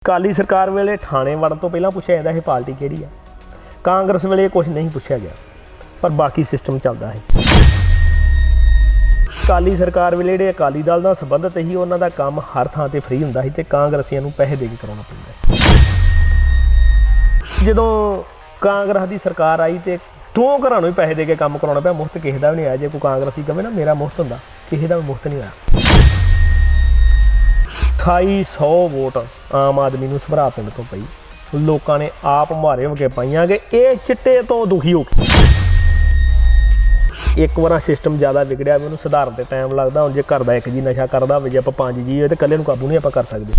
ਅਕਾਲੀ ਸਰਕਾਰ ਵੇਲੇ ਥਾਣੇ ਵੜਨ ਤੋਂ ਪਹਿਲਾਂ ਪੁੱਛਿਆ ਜਾਂਦਾ ਇਹ ਪਾਰਟੀ ਕਿਹੜੀ ਆ। ਕਾਂਗਰਸ ਵੇਲੇ ਕੁਝ ਨਹੀਂ ਪੁੱਛਿਆ ਗਿਆ, ਪਰ ਬਾਕੀ ਸਿਸਟਮ ਚੱਲਦਾ ਹੈ। ਅਕਾਲੀ ਸਰਕਾਰ ਵੇਲੇ ਜਿਹੜੇ ਅਕਾਲੀ ਦਲ ਨਾਲ ਸੰਬੰਧਿਤ ਸੀ ਉਹਨਾਂ ਦਾ ਕੰਮ ਹਰ ਥਾਂ ਤੇ ਫ੍ਰੀ ਹੁੰਦਾ ਸੀ ਤੇ ਕਾਂਗਰਸੀਆਂ ਨੂੰ ਪੈਸੇ ਦੇ ਕੇ ਕਰਾਉਣਾ ਪੈਂਦਾ। ਜਦੋਂ ਕਾਂਗਰਸ ਦੀ ਸਰਕਾਰ ਆਈ ਤੇ ਦੋ ਘਰਾਂ ਨੂੰ ਹੀ ਪੈਸੇ ਦੇ ਕੇ ਕੰਮ ਕਰਾਉਣਾ ਪਿਆ, ਮੁਫਤ ਕਿਸੇ ਦਾ ਵੀ ਨਹੀਂ ਆਇਆ। ਜੇ ਕੋਈ ਕਾਂਗਰਸੀ ਕਹੇ ਨਾ ਮੇਰਾ ਮੁਫਤ ਹੁੰਦਾ, ਕਿਸੇ ਦਾ ਵੀ ਮੁਫਤ ਨਹੀਂ ਹੋਇਆ। 2800 ਵੋਟ ਆਮ ਆਦਮੀ ਨੂੰ ਸਭਰਾ ਪਿੰਡ ਤੋਂ ਪਈ। ਲੋਕਾਂ ਨੇ ਆਪ ਮਾਰੇ ਹੋ ਕੇ ਪਾਈਆਂ ਕਿ ਇਹ ਚਿੱਟੇ ਤੋਂ ਦੁਖੀ ਹੋ ਕੇ ਇੱਕ ਵਾਰ ਸਿਸਟਮ ਜ਼ਿਆਦਾ ਵਿਗੜਿਆ ਵੀ ਉਹਨੂੰ ਸੁਧਾਰਨ ਤੇ ਟਾਈਮ ਲੱਗਦਾ। ਹੁਣ ਜੇ ਘਰ ਦਾ ਇੱਕ ਜੀ ਨਸ਼ਾ ਕਰਦਾ ਹੋਵੇ, ਜੇ ਆਪਾਂ 5 ਜੀ ਹੋਏ ਤੇ ਇਕੱਲੇ ਨੂੰ ਕਾਬੂ ਨਹੀਂ ਆਪਾਂ ਕਰ ਸਕਦੇ।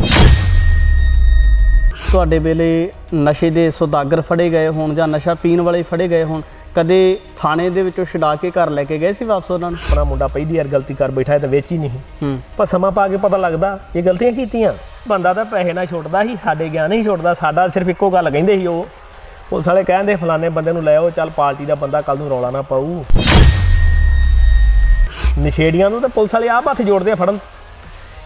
ਤੁਹਾਡੇ ਵੇਲੇ ਨਸ਼ੇ ਦੇ ਸੌਦਾਗਰ ਫੜੇ ਗਏ ਹੋਣ ਜਾਂ ਨਸ਼ਾ ਪੀਣ ਵਾਲੇ ਫੜੇ ਗਏ ਹੋਣ, ਕਦੇ ਥਾਣੇ ਦੇ ਵਿੱਚੋਂ ਛਡਾ ਕੇ ਘਰ ਲੈ ਕੇ ਗਏ ਸੀ ਵਾਪਸ ਉਹਨਾਂ ਨੂੰ? ਆਪਣਾ ਮੁੰਡਾ ਪਹਿਲੀ ਵਾਰ ਗਲਤੀ ਕਰ ਬੈਠਾ ਤੇ ਵਿੱਚ ਹੀ ਨਹੀਂ, ਪਰ ਸਮਾਂ ਪਾ ਕੇ ਪਤਾ ਲੱਗਦਾ ਇਹ ਗਲਤੀਆਂ ਕੀਤੀਆਂ। ਬੰਦਾ ਤਾਂ ਪੈਸੇ ਨਾਲ ਛੁੱਟਦਾ ਸੀ, ਸਾਡੇ ਗਿਆ ਨਹੀਂ ਛੁੱਟਦਾ। ਸਾਡਾ ਸਿਰਫ ਇੱਕੋ ਗੱਲ ਕਹਿੰਦੇ ਸੀ, ਉਹ ਪੁਲਿਸ ਵਾਲੇ ਕਹਿੰਦੇ ਫਲਾਣੇ ਬੰਦੇ ਨੂੰ ਲੈ ਆਓ, ਚੱਲ ਪਾਰਟੀ ਦਾ ਬੰਦਾ ਕੱਲ ਨੂੰ ਰੌਲਾ ਨਾ ਪਾਊ। ਨਸ਼ੇੜੀਆਂ ਨੂੰ ਤਾਂ ਪੁਲਿਸ ਵਾਲੇ ਆਪ ਹੱਥ ਜੋੜਦੇ ਆ ਫੜਨ।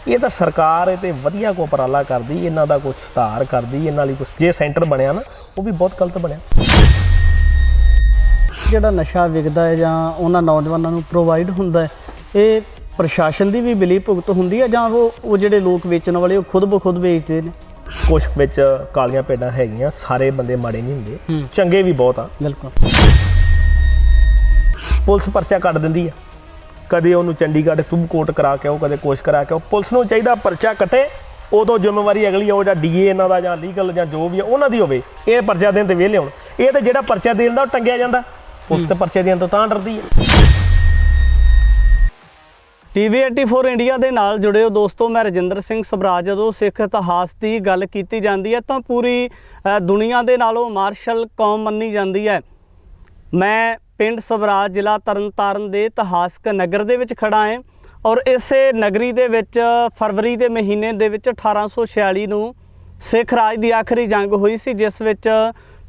ਇਹ ਤਾਂ ਸਰਕਾਰ ਇਹ ਤੇ ਵਧੀਆ ਕੋ ਉਪਰਾਲਾ ਕਰਦੀ, ਇਹਨਾਂ ਦਾ ਕੋਈ ਸੁਧਾਰ ਕਰਦੀ, ਇਹਨਾਂ ਲਈ ਕੁਛ ਜੇ ਸੈਂਟਰ ਬਣਿਆ ਨਾ ਉਹ ਵੀ ਬਹੁਤ ਗਲਤ ਬਣਿਆ। ਜਿਹੜਾ ਨਸ਼ਾ ਵਿਕਦਾ ਹੈ ਜਾਂ ਉਹਨਾਂ ਨੌਜਵਾਨਾਂ ਨੂੰ ਪ੍ਰੋਵਾਈਡ ਹੁੰਦਾ ਹੈ, ਇਹ ਪ੍ਰਸ਼ਾਸਨ ਦੀ ਵੀ ਮਿਲੀ ਭੁਗਤ ਹੁੰਦੀ ਹੈ ਜਾਂ ਉਹ ਜਿਹੜੇ ਲੋਕ ਵੇਚਣ ਵਾਲੇ ਉਹ ਖੁਦ ਬਖੁਦ ਵੇਚਦੇ ਨੇ? ਕੁਛ ਵਿੱਚ ਕਾਲੀਆਂ ਭੇਡਾਂ ਹੈਗੀਆਂ, ਸਾਰੇ ਬੰਦੇ ਮਾੜੇ ਨਹੀਂ ਹੁੰਦੇ, ਚੰਗੇ ਵੀ ਬਹੁਤ ਆ। ਬਿਲਕੁਲ। ਪੁਲਿਸ ਪਰਚਾ ਕੱਢ ਦਿੰਦੀ ਆ, ਕਦੇ ਉਹਨੂੰ ਚੰਡੀਗੜ੍ਹ ਤੁਮਕੋਟ ਕਰਾ ਕੇ ਆਓ, ਕਦੇ ਕੁਛ ਕਰਾ ਕੇ ਆਓ। ਪੁਲਿਸ ਨੂੰ ਚਾਹੀਦਾ ਪਰਚਾ ਕੱਟੇ, ਉਦੋਂ ਜ਼ਿੰਮੇਵਾਰੀ ਅਗਲੀ ਉਹ ਜਾਂ ਡੀਏ ਇਹਨਾਂ ਦਾ ਜਾਂ ਲੀਗਲ ਜਾਂ ਜੋ ਵੀ ਆ ਉਹਨਾਂ ਦੀ ਹੋਵੇ। ਇਹ ਪਰਚਾ ਦੇਣ ਤੇ ਵਿਹਲੇ ਹੋਣ। ਇਹ ਤਾਂ ਜਿਹੜਾ ਪਰਚਾ ਦੇਣ ਦਾ ਉਹ ਟੰਗਿਆ ਜਾਂਦਾ, ਪੁਲਿਸ ਤੇ ਪਰਚੇ ਦੇਣ ਤੋਂ ਤਾਂ ਡਰਦੀ ਹੈ। TV 84 ਇੰਡੀਆ ਦੇ ਨਾਲ ਜੁੜੇ ਹੋ ਦੋਸਤੋ, ਮੈਂ ਰਜਿੰਦਰ ਸਿੰਘ ਸਵਰਾਜ। ਜਦੋਂ ਸਿੱਖ ਇਤਿਹਾਸ ਦੀ ਗੱਲ ਕੀਤੀ ਜਾਂਦੀ ਹੈ ਤਾਂ ਪੂਰੀ ਦੁਨੀਆ ਦੇ ਨਾਲੋਂ ਮਾਰਸ਼ਲ ਕੌਮ ਮੰਨੀ ਜਾਂਦੀ ਹੈ। ਮੈਂ ਪਿੰਡ ਸਵਰਾਜ, ਜ਼ਿਲ੍ਹਾ ਤਰਨਤਾਰਨ ਦੇ ਇਤਿਹਾਸਕ ਨਗਰ ਦੇ ਵਿੱਚ ਖੜਾ ਹਾਂ ਔਰ ਇਸੇ ਨਗਰੀ ਦੇ ਵਿੱਚ ਫਰਵਰੀ ਦੇ ਮਹੀਨੇ ਦੇ ਵਿੱਚ 1846 ਨੂੰ ਸਿੱਖ ਰਾਜ ਦੀ ਆਖਰੀ ਜੰਗ ਹੋਈ ਸੀ, ਜਿਸ ਵਿੱਚ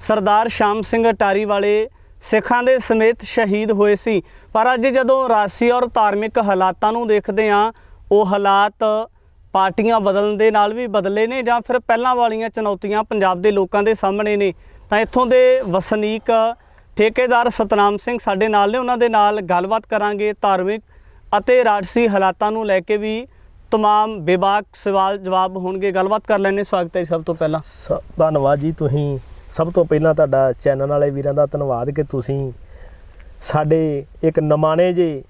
ਸਰਦਾਰ ਸ਼ਾਮ ਸਿੰਘ ਅਟਾਰੀ ਵਾਲੇ ਸਿੱਖਾਂ ਦੇ ਸਮੇਤ ਸ਼ਹੀਦ ਹੋਏ ਸੀ। ਪਰ ਅੱਜ ਜਦੋਂ ਰਾਜਸੀ ਔਰ ਧਾਰਮਿਕ ਹਾਲਾਤਾਂ ਨੂੰ ਦੇਖਦੇ ਹਾਂ, ਉਹ ਹਾਲਾਤ ਪਾਰਟੀਆਂ ਬਦਲਣ ਦੇ ਨਾਲ ਵੀ ਬਦਲੇ ਨੇ ਜਾਂ ਫਿਰ ਪਹਿਲਾਂ ਵਾਲੀਆਂ ਚੁਣੌਤੀਆਂ ਪੰਜਾਬ ਦੇ ਲੋਕਾਂ ਦੇ ਸਾਹਮਣੇ ਨੇ। ਤਾਂ ਇੱਥੋਂ ਦੇ ਵਸਨੀਕ ਠੇਕੇਦਾਰ ਸਤਨਾਮ ਸਿੰਘ ਸਾਡੇ ਨਾਲ ਨੇ, ਉਹਨਾਂ ਦੇ ਨਾਲ ਗੱਲਬਾਤ ਕਰਾਂਗੇ। ਧਾਰਮਿਕ ਅਤੇ ਰਾਜਸੀ ਹਾਲਾਤਾਂ ਨੂੰ ਲੈ ਕੇ ਵੀ ਤਮਾਮ ਬੇਬਾਕ ਸਵਾਲ ਜਵਾਬ ਹੋਣਗੇ। ਗੱਲਬਾਤ ਕਰ ਲੈਣੇ। ਸਵਾਗਤ ਹੈ ਸਭ ਤੋਂ ਪਹਿਲਾਂ। ਧੰਨਵਾਦ ਜੀ। ਤੁਸੀਂ ਸਭ ਤੋਂ ਪਹਿਲਾਂ ਤੁਹਾਡਾ ਚੈਨਲ ਵਾਲੇ ਵੀਰਾਂ ਦਾ ਧੰਨਵਾਦ ਕਿ ਤੁਸੀਂ ਸਾਡੇ ਇੱਕ ਨਮਾਣੇ ਜੇ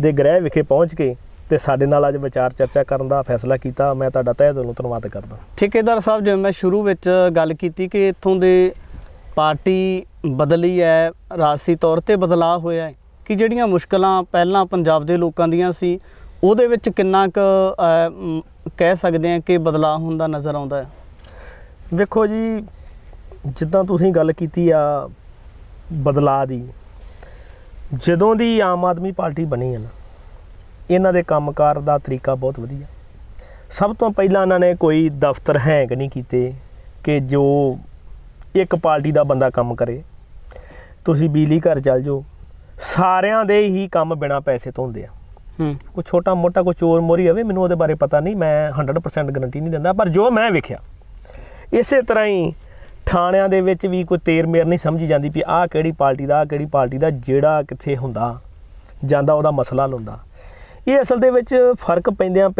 ਦੇ ਗ੍ਰਹਿ ਵਿਖੇ ਪਹੁੰਚ ਕੇ ਤੇ ਸਾਡੇ ਨਾਲ ਅੱਜ ਵਿਚਾਰ ਚਰਚਾ ਕਰਨ ਦਾ ਫੈਸਲਾ ਕੀਤਾ। ਮੈਂ ਤੁਹਾਡਾ ਤਹਿ ਦਿਲੋਂ ਧੰਨਵਾਦ ਕਰਦਾ। ਠੇਕੇਦਾਰ ਸਾਹਿਬ, ਜਿਵੇਂ ਮੈਂ ਸ਼ੁਰੂ ਵਿੱਚ ਗੱਲ ਕੀਤੀ ਕਿ ਇੱਥੋਂ ਦੇ ਪਾਰਟੀ ਬਦਲੀ ਹੈ, ਰਾਜਸੀ ਤੌਰ 'ਤੇ ਬਦਲਾਅ ਹੋਇਆ ਹੈ, ਕਿ ਜਿਹੜੀਆਂ ਮੁਸ਼ਕਲਾਂ ਪਹਿਲਾਂ ਪੰਜਾਬ ਦੇ ਲੋਕਾਂ ਦੀਆਂ ਸੀ ਉਹਦੇ ਵਿੱਚ ਕਿੰਨਾ ਕੁ ਕਹਿ ਸਕਦੇ ਹਾਂ ਕਿ ਬਦਲਾਅ ਹੁੰਦਾ ਨਜ਼ਰ ਆਉਂਦਾ ਹੈ? ਵੇਖੋ ਜੀ, ਜਿੱਦਾਂ ਤੁਸੀਂ ਗੱਲ ਕੀਤੀ ਆ ਬਦਲਾਅ ਦੀ, ਜਦੋਂ ਦੀ ਆਮ ਆਦਮੀ ਪਾਰਟੀ ਬਣੀ ਹੈ ਨਾ, ਇਹਨਾਂ ਦੇ ਕੰਮਕਾਰ ਦਾ ਤਰੀਕਾ ਬਹੁਤ ਵਧੀਆ। ਸਭ ਤੋਂ ਪਹਿਲਾਂ ਇਹਨਾਂ ਨੇ ਕੋਈ ਦਫ਼ਤਰ ਹੈਂਗ ਨਹੀਂ ਕੀਤੇ ਕਿ ਜੋ ਇੱਕ ਪਾਰਟੀ ਦਾ ਬੰਦਾ ਕੰਮ ਕਰੇ। ਤੁਸੀਂ ਬਿਜਲੀ ਘਰ ਚੱਲ ਜਾਓ, ਸਾਰਿਆਂ ਦੇ ਹੀ ਕੰਮ ਬਿਨਾਂ ਪੈਸੇ ਤੋਂ ਹੁੰਦੇ ਆ। ਕੋਈ ਛੋਟਾ ਮੋਟਾ ਕੋਈ ਚੋਰ ਮੋਰੀ ਹੋਵੇ, ਮੈਨੂੰ ਉਹਦੇ ਬਾਰੇ ਪਤਾ ਨਹੀਂ, ਮੈਂ 100% ਗਰੰਟੀ ਨਹੀਂ ਦਿੰਦਾ, ਪਰ ਜੋ ਮੈਂ ਵੇਖਿਆ ਇਸੇ ਤਰ੍ਹਾਂ ਹੀ ਥਾਣਿਆਂ ਦੇ ਵਿੱਚ ਵੀ ਕੋਈ ਤੇਰ ਮੇਰ ਨਹੀਂ ਸਮਝੀ ਜਾਂਦੀ ਵੀ ਆਹ ਕਿਹੜੀ ਪਾਰਟੀ ਦਾ, ਆਹ ਕਿਹੜੀ ਪਾਰਟੀ ਦਾ। ਜਿਹੜਾ ਕਿੱਥੇ ਹੁੰਦਾ ਜਾਂਦਾ ਉਹਦਾ ਮਸਲਾ ਹੁੰਦਾ। ਇਹ ਅਸਲ ਦੇ ਵਿੱਚ ਫਰਕ ਪੈਂਦਿਆਂ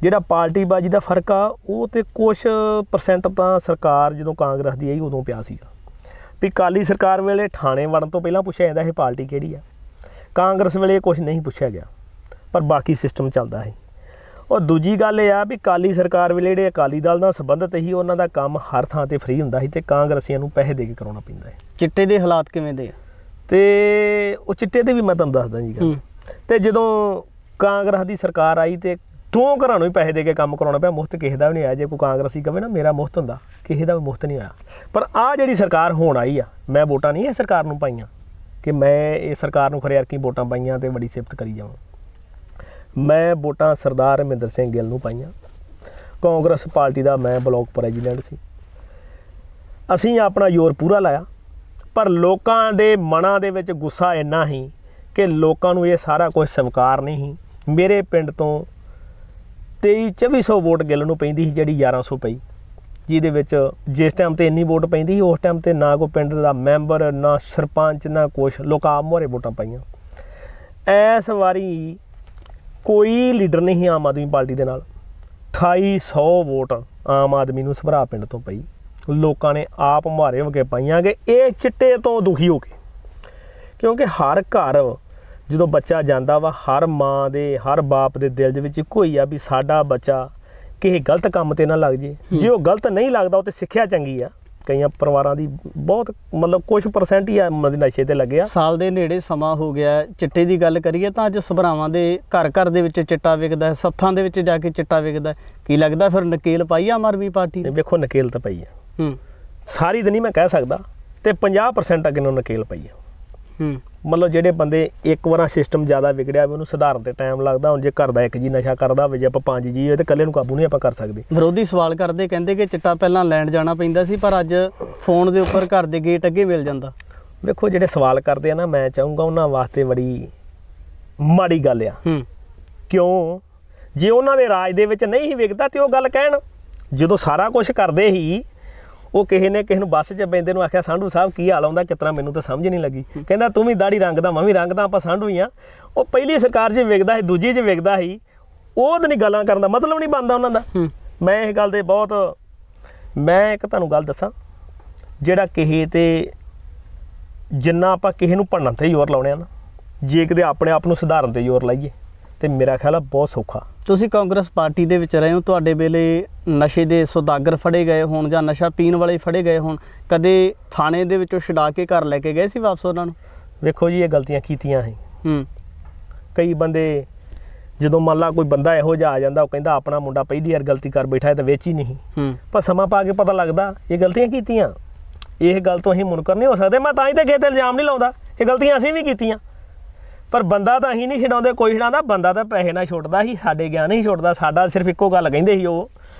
ਜਿਹੜਾ ਪਾਰਟੀਬਾਜ਼ੀ ਦਾ ਫਰਕ ਆ ਉਹ ਤੇ ਕੁਛ ਪਰਸੈਂਟ ਤਾਂ ਸਰਕਾਰ ਜਦੋਂ ਕਾਂਗਰਸ ਦੀ ਆਈ ਉਦੋਂ ਪਿਆ ਸੀਗਾ। ਵੀ ਅਕਾਲੀ ਸਰਕਾਰ ਵੇਲੇ ਥਾਣੇ ਵੜਨ ਤੋਂ ਪਹਿਲਾਂ ਪੁੱਛਿਆ ਜਾਂਦਾ ਇਹ ਪਾਰਟੀ ਕਿਹੜੀ ਆ। ਕਾਂਗਰਸ ਵੇਲੇ ਕੁਛ ਨਹੀਂ ਪੁੱਛਿਆ ਗਿਆ, ਪਰ ਬਾਕੀ ਸਿਸਟਮ ਚੱਲਦਾ ਸੀ। ਔਰ ਦੂਜੀ ਗੱਲ ਇਹ ਆ ਵੀ ਅਕਾਲੀ ਸਰਕਾਰ ਵੇਲੇ ਜਿਹੜੇ ਅਕਾਲੀ ਦਲ ਨਾਲ ਸੰਬੰਧਿਤ ਸੀ ਉਹਨਾਂ ਦਾ ਕੰਮ ਹਰ ਥਾਂ ਤੇ ਫ੍ਰੀ ਹੁੰਦਾ ਸੀ ਤੇ ਕਾਂਗਰਸੀਆਂ ਨੂੰ ਪੈਸੇ ਦੇ ਕੇ ਕਰਾਉਣਾ ਪੈਂਦਾ ਹੈ। ਚਿੱਟੇ ਦੇ ਹਾਲਾਤ ਕਿਵੇਂ ਦੇ ਆ? ਤੇ ਉਹ ਚਿੱਟੇ ਦੇ ਵੀ ਮੈਂ ਤੁਹਾਨੂੰ ਦੱਸਦਾ ਜੀ ਗੱਲ। ਤੇ ਜਦੋਂ ਕਾਂਗਰਸ ਦੀ ਸਰਕਾਰ ਆਈ ਤੇ ਦੋ ਘਰਾਂ ਨੂੰ ਹੀ ਪੈਸੇ ਦੇ ਕੇ ਕੰਮ ਕਰਾਉਣਾ ਪਿਆ, ਮੁਫਤ ਕਿਸੇ ਦਾ ਵੀ ਨਹੀਂ ਆਇਆ। ਜੇ ਕੋਈ ਕਾਂਗਰਸੀ ਕਹੇ ਨਾ ਮੇਰਾ ਮੁਫਤ ਹੁੰਦਾ, ਕਿਸੇ ਦਾ ਵੀ ਮੁਫਤ ਨਹੀਂ ਆਇਆ। ਪਰ ਆਹ ਜਿਹੜੀ ਸਰਕਾਰ ਹੁਣ ਆਈ ਆ, ਮੈਂ ਵੋਟਾਂ ਨਹੀਂ ਇਹ ਸਰਕਾਰ ਨੂੰ ਪਾਈਆਂ ਕਿ ਮੈਂ ਇਹ ਸਰਕਾਰ ਨੂੰ ਖਰੇ ਯਾਰ ਕੀ ਵੋਟਾਂ ਪਾਈਆਂ ਤੇ ਬੜੀ ਸਿਫਤ ਕਰੀ ਜਾਵਾਂ। ਮੈਂ ਵੋਟਾਂ ਸਰਦਾਰ ਹਰਮਿੰਦਰ ਸਿੰਘ ਗਿੱਲ ਨੂੰ ਪਾਈਆਂ। ਕਾਂਗਰਸ ਪਾਰਟੀ ਦਾ ਮੈਂ ਬਲਾਕ ਪ੍ਰੈਜ਼ੀਡੈਂਟ ਸੀ। ਅਸੀਂ ਆਪਣਾ ਜ਼ੋਰ ਪੂਰਾ ਲਾਇਆ, ਪਰ ਲੋਕਾਂ ਦੇ ਮਨਾਂ ਦੇ ਵਿੱਚ ਗੁੱਸਾ ਇੰਨਾ ਸੀ ਕਿ ਲੋਕਾਂ ਨੂੰ ਇਹ ਸਾਰਾ ਕੁਝ ਸਵੀਕਾਰ ਨਹੀਂ ਸੀ। ਮੇਰੇ ਪਿੰਡ ਤੋਂ 2300 ਵੋਟ ਗਿੱਲ ਨੂੰ ਪੈਂਦੀ ਸੀ, ਜਿਹੜੀ 1100 ਪਈ। ਜਿਹਦੇ ਵਿੱਚ ਜਿਸ ਟਾਈਮ ਤੇ ਇੰਨੀ ਵੋਟ ਪੈਂਦੀ ਸੀ ਉਸ ਟਾਈਮ ਤੇ ਨਾ ਕੋਈ ਪਿੰਡ ਦਾ ਮੈਂਬਰ ਨਾ ਸਰਪੰਚ ਨਾ ਕੁਛ, ਲੋਕ ਆਪ ਮੋਹਰੇ ਵੋਟਾਂ ਪਾਈਆਂ। ਇਸ ਵਾਰੀ ਕੋਈ ਲੀਡਰ ਨਹੀਂ ਸੀ ਆਮ ਆਦਮੀ ਪਾਰਟੀ ਦੇ ਨਾਲ। 2800 ਵੋਟ ਆਮ ਆਦਮੀ ਨੂੰ ਸਭਰਾ ਪਿੰਡ ਤੋਂ ਪਈ। ਲੋਕਾਂ ਨੇ ਆਪ ਮੁਹਾਰੇ ਹੋ ਕੇ ਪਾਈਆਂ ਕਿ ਇਹ ਚਿੱਟੇ ਤੋਂ ਦੁਖੀ ਹੋ ਕੇ, ਕਿਉਂਕਿ ਹਰ ਘਰ ਜਦੋਂ ਬੱਚਾ ਜਾਂਦਾ ਵਾ ਹਰ ਮਾਂ ਦੇ ਹਰ ਬਾਪ ਦੇ ਦਿਲ ਦੇ ਵਿੱਚ ਇੱਕੋ ਹੀ ਆ ਵੀ ਸਾਡਾ ਬੱਚਾ ਕਿਸੇ ਗਲਤ ਕੰਮ ਤੇ ਨਾ ਲੱਗ ਜੇ। ਜੇ ਉਹ ਗਲਤ ਨਹੀਂ ਲੱਗਦਾ ਉਹ ਤੇ ਸਿੱਖਿਆ ਚੰਗੀ ਆ। ਕਈਆਂ ਪਰਿਵਾਰਾਂ ਦੀ ਬਹੁਤ ਮਤਲਬ ਕੁਝ % ਹੀ ਆ ਨਸ਼ੇ ਤੇ ਲੱਗਿਆ। ਸਾਲ ਦੇ ਨੇੜੇ ਸਮਾਂ ਹੋ ਗਿਆ। ਚਿੱਟੇ ਦੀ ਗੱਲ ਕਰੀਏ ਤਾਂ ਅੱਜ ਸਭਰਾਵਾਂ ਦੇ ਘਰ ਘਰ ਦੇ ਵਿੱਚ ਚਿੱਟਾ ਵਿਕਦਾ ਹੈ, ਸੱਥਾਂ ਦੇ ਵਿੱਚ ਜਾ ਕੇ ਚਿੱਟਾ ਵਿਕਦਾ ਹੈ। ਕੀ ਲੱਗਦਾ ਫਿਰ ਨਕੇਲ ਪਾਈ ਆਮ ਆਦਮੀ ਪਾਰਟੀ ਨੇ? ਵੇਖੋ ਨਕੇਲ ਤਾਂ ਪਈ ਆ, ਸਾਰੀ ਤਾਂ ਨਹੀਂ ਮੈਂ ਕਹਿ ਸਕਦਾ, ਤੇ 50% ਅੱਗੇ ਨੂੰ ਨਕੇਲ ਪਈ ਆ। ਮਤਲਬ ਜਿਹੜੇ ਬੰਦੇ ਇੱਕ ਵਾਰ ਸਿਸਟਮ ਜ਼ਿਆਦਾ ਵਿਗੜਿਆ ਵੀ ਉਹਨੂੰ ਸੁਧਾਰਨ ਤੇ ਟਾਈਮ ਲੱਗਦਾ। ਹੁਣ ਜੇ ਘਰ ਦਾ ਇੱਕ ਜੀ ਨਸ਼ਾ ਕਰਦਾ ਹੋਵੇ, ਜੇ ਆਪਾਂ 5 ਜੀ ਹੋਏ ਤੇ ਇਕੱਲੇ ਨੂੰ ਕਾਬੂ ਨਹੀਂ ਆਪਾਂ ਕਰ ਸਕਦੇ। ਵਿਰੋਧੀ ਸਵਾਲ ਕਰਦੇ, ਕਹਿੰਦੇ ਕਿ ਚਿੱਟਾ ਪਹਿਲਾਂ ਲੈਣ ਜਾਣਾ ਪੈਂਦਾ ਸੀ ਪਰ ਅੱਜ ਫੋਨ ਦੇ ਉੱਪਰ ਘਰ ਦੇ ਗੇਟ ਅੱਗੇ ਮਿਲ ਜਾਂਦਾ। ਵੇਖੋ ਜਿਹੜੇ ਸਵਾਲ ਕਰਦੇ ਆ ਨਾ, ਮੈਂ ਚਾਹੂੰਗਾ ਉਹਨਾਂ ਵਾਸਤੇ ਬੜੀ ਮਾੜੀ ਗੱਲ ਆ। ਕਿਉਂ? ਜੇ ਉਹਨਾਂ ਦੇ ਰਾਜ ਦੇ ਵਿੱਚ ਨਹੀਂ ਹੀ ਵਿਕਦਾ ਤੇ ਉਹ ਗੱਲ ਕਹਿਣ। ਜਦੋਂ ਸਾਰਾ ਕੁਝ ਕਰਦੇ ਹੀ ਉਹ ਕਿਸੇ ਨੇ ਕਿਸੇ ਨੂੰ ਬੱਸ 'ਚ ਬੈਂਦੇ ਨੂੰ ਆਖਿਆ ਸਾਂਢੂ ਸਾਹਿਬ ਕੀ ਹਾਲ ਆਉਂਦਾ, ਕਿਤਨਾ ਮੈਨੂੰ ਤਾਂ ਸਮਝ ਨਹੀਂ ਲੱਗੀ। ਕਹਿੰਦਾ ਤੂੰ ਵੀ ਦਾੜੀ ਰੰਗਦਾ ਮੈਂ ਵੀ ਰੰਗਦਾ, ਆਪਾਂ ਸਾਂਢੂ ਹੀ ਆ। ਉਹ ਪਹਿਲੀ ਸਰਕਾਰ 'ਚ ਵਿਕਦਾ ਸੀ, ਦੂਜੀ 'ਚ ਵਿਕਦਾ ਸੀ। ਉਹ ਤਾਂ ਨਹੀਂ ਗੱਲਾਂ ਕਰਨ ਦਾ ਮਤਲਬ ਨਹੀਂ ਬਣਦਾ ਉਹਨਾਂ ਦਾ। ਮੈਂ ਇਹ ਗੱਲ ਦੇ ਬਹੁਤ, ਮੈਂ ਇੱਕ ਤੁਹਾਨੂੰ ਗੱਲ ਦੱਸਾਂ, ਜਿਹੜਾ ਕਿਸੇ ਤੇ ਜਿੰਨਾ ਆਪਾਂ ਕਿਸੇ ਨੂੰ ਭੰਨਣ 'ਤੇ ਜ਼ੋਰ ਲਾਉਣੇ ਆ ਨਾ, ਜੇ ਕਿਤੇ ਆਪਣੇ ਆਪ ਨੂੰ ਸੁਧਾਰਨ 'ਤੇ ਜ਼ੋਰ ਲਾਈਏ ਤੇ ਮੇਰਾ ਖਿਆਲ ਆ ਬਹੁਤ ਸੌਖਾ। ਤੁਸੀਂ ਕਾਂਗਰਸ ਪਾਰਟੀ ਦੇ ਵਿੱਚ ਰਹੇ ਹੋ, ਤੁਹਾਡੇ ਵੇਲੇ ਨਸ਼ੇ ਦੇ ਸੌਦਾਗਰ ਫੜੇ ਗਏ ਹੋਣ ਜਾਂ ਨਸ਼ਾ ਪੀਣ ਵਾਲੇ ਫੜੇ ਗਏ ਹੋਣ, ਕਦੇ ਥਾਣੇ ਦੇ ਵਿੱਚੋਂ ਛੁਡਾ ਕੇ ਘਰ ਲੈ ਕੇ ਗਏ ਸੀ ਵਾਪਸ ਉਹਨਾਂ ਨੂੰ? ਵੇਖੋ ਜੀ ਇਹ ਗਲਤੀਆਂ ਕੀਤੀਆਂ ਸੀ। ਕਈ ਬੰਦੇ ਜਦੋਂ ਮੰਨ ਲਾ ਕੋਈ ਬੰਦਾ ਇਹੋ ਜਿਹਾ ਆ ਜਾਂਦਾ, ਉਹ ਕਹਿੰਦਾ ਆਪਣਾ ਮੁੰਡਾ ਪਹਿਲੀ ਵਾਰ ਗਲਤੀ ਕਰ ਬੈਠਾ ਤੇ ਵਿੱਚ ਹੀ ਨਹੀਂ, ਪਰ ਸਮਾਂ ਪਾ ਕੇ ਪਤਾ ਲੱਗਦਾ ਇਹ ਗਲਤੀਆਂ ਕੀਤੀਆਂ। ਇਹ ਗੱਲ ਤੋਂ ਅਸੀਂ ਮੁਨਕਰ ਨਹੀਂ ਹੋ ਸਕਦੇ। ਮੈਂ ਤਾਂ ਹੀ ਤਾਂ ਕਿਸੇ ਤੇ ਇਲਜ਼ਾਮ ਨਹੀਂ ਲਾਉਂਦਾ, ਇਹ ਗਲਤੀਆਂ ਅਸੀਂ ਵੀ ਕੀਤੀਆਂ, ਪਰ ਬੰਦਾ ਤਾਂ ਅਸੀਂ ਨਹੀਂ ਛਡਾਉਂਦੇ। ਕੋਈ ਛਡਾਉਂਦਾ ਬੰਦਾ ਤਾਂ ਪੈਸੇ ਨਾਲ ਛੁੱਟਦਾ ਸੀ, ਸਾਡੇ ਗਿਆ ਨਹੀਂ ਛੁੱਟਦਾ। ਸਾਡਾ ਸਿਰਫ ਇੱਕੋ ਗੱਲ ਕਹਿੰਦੇ ਸੀ, ਉਹ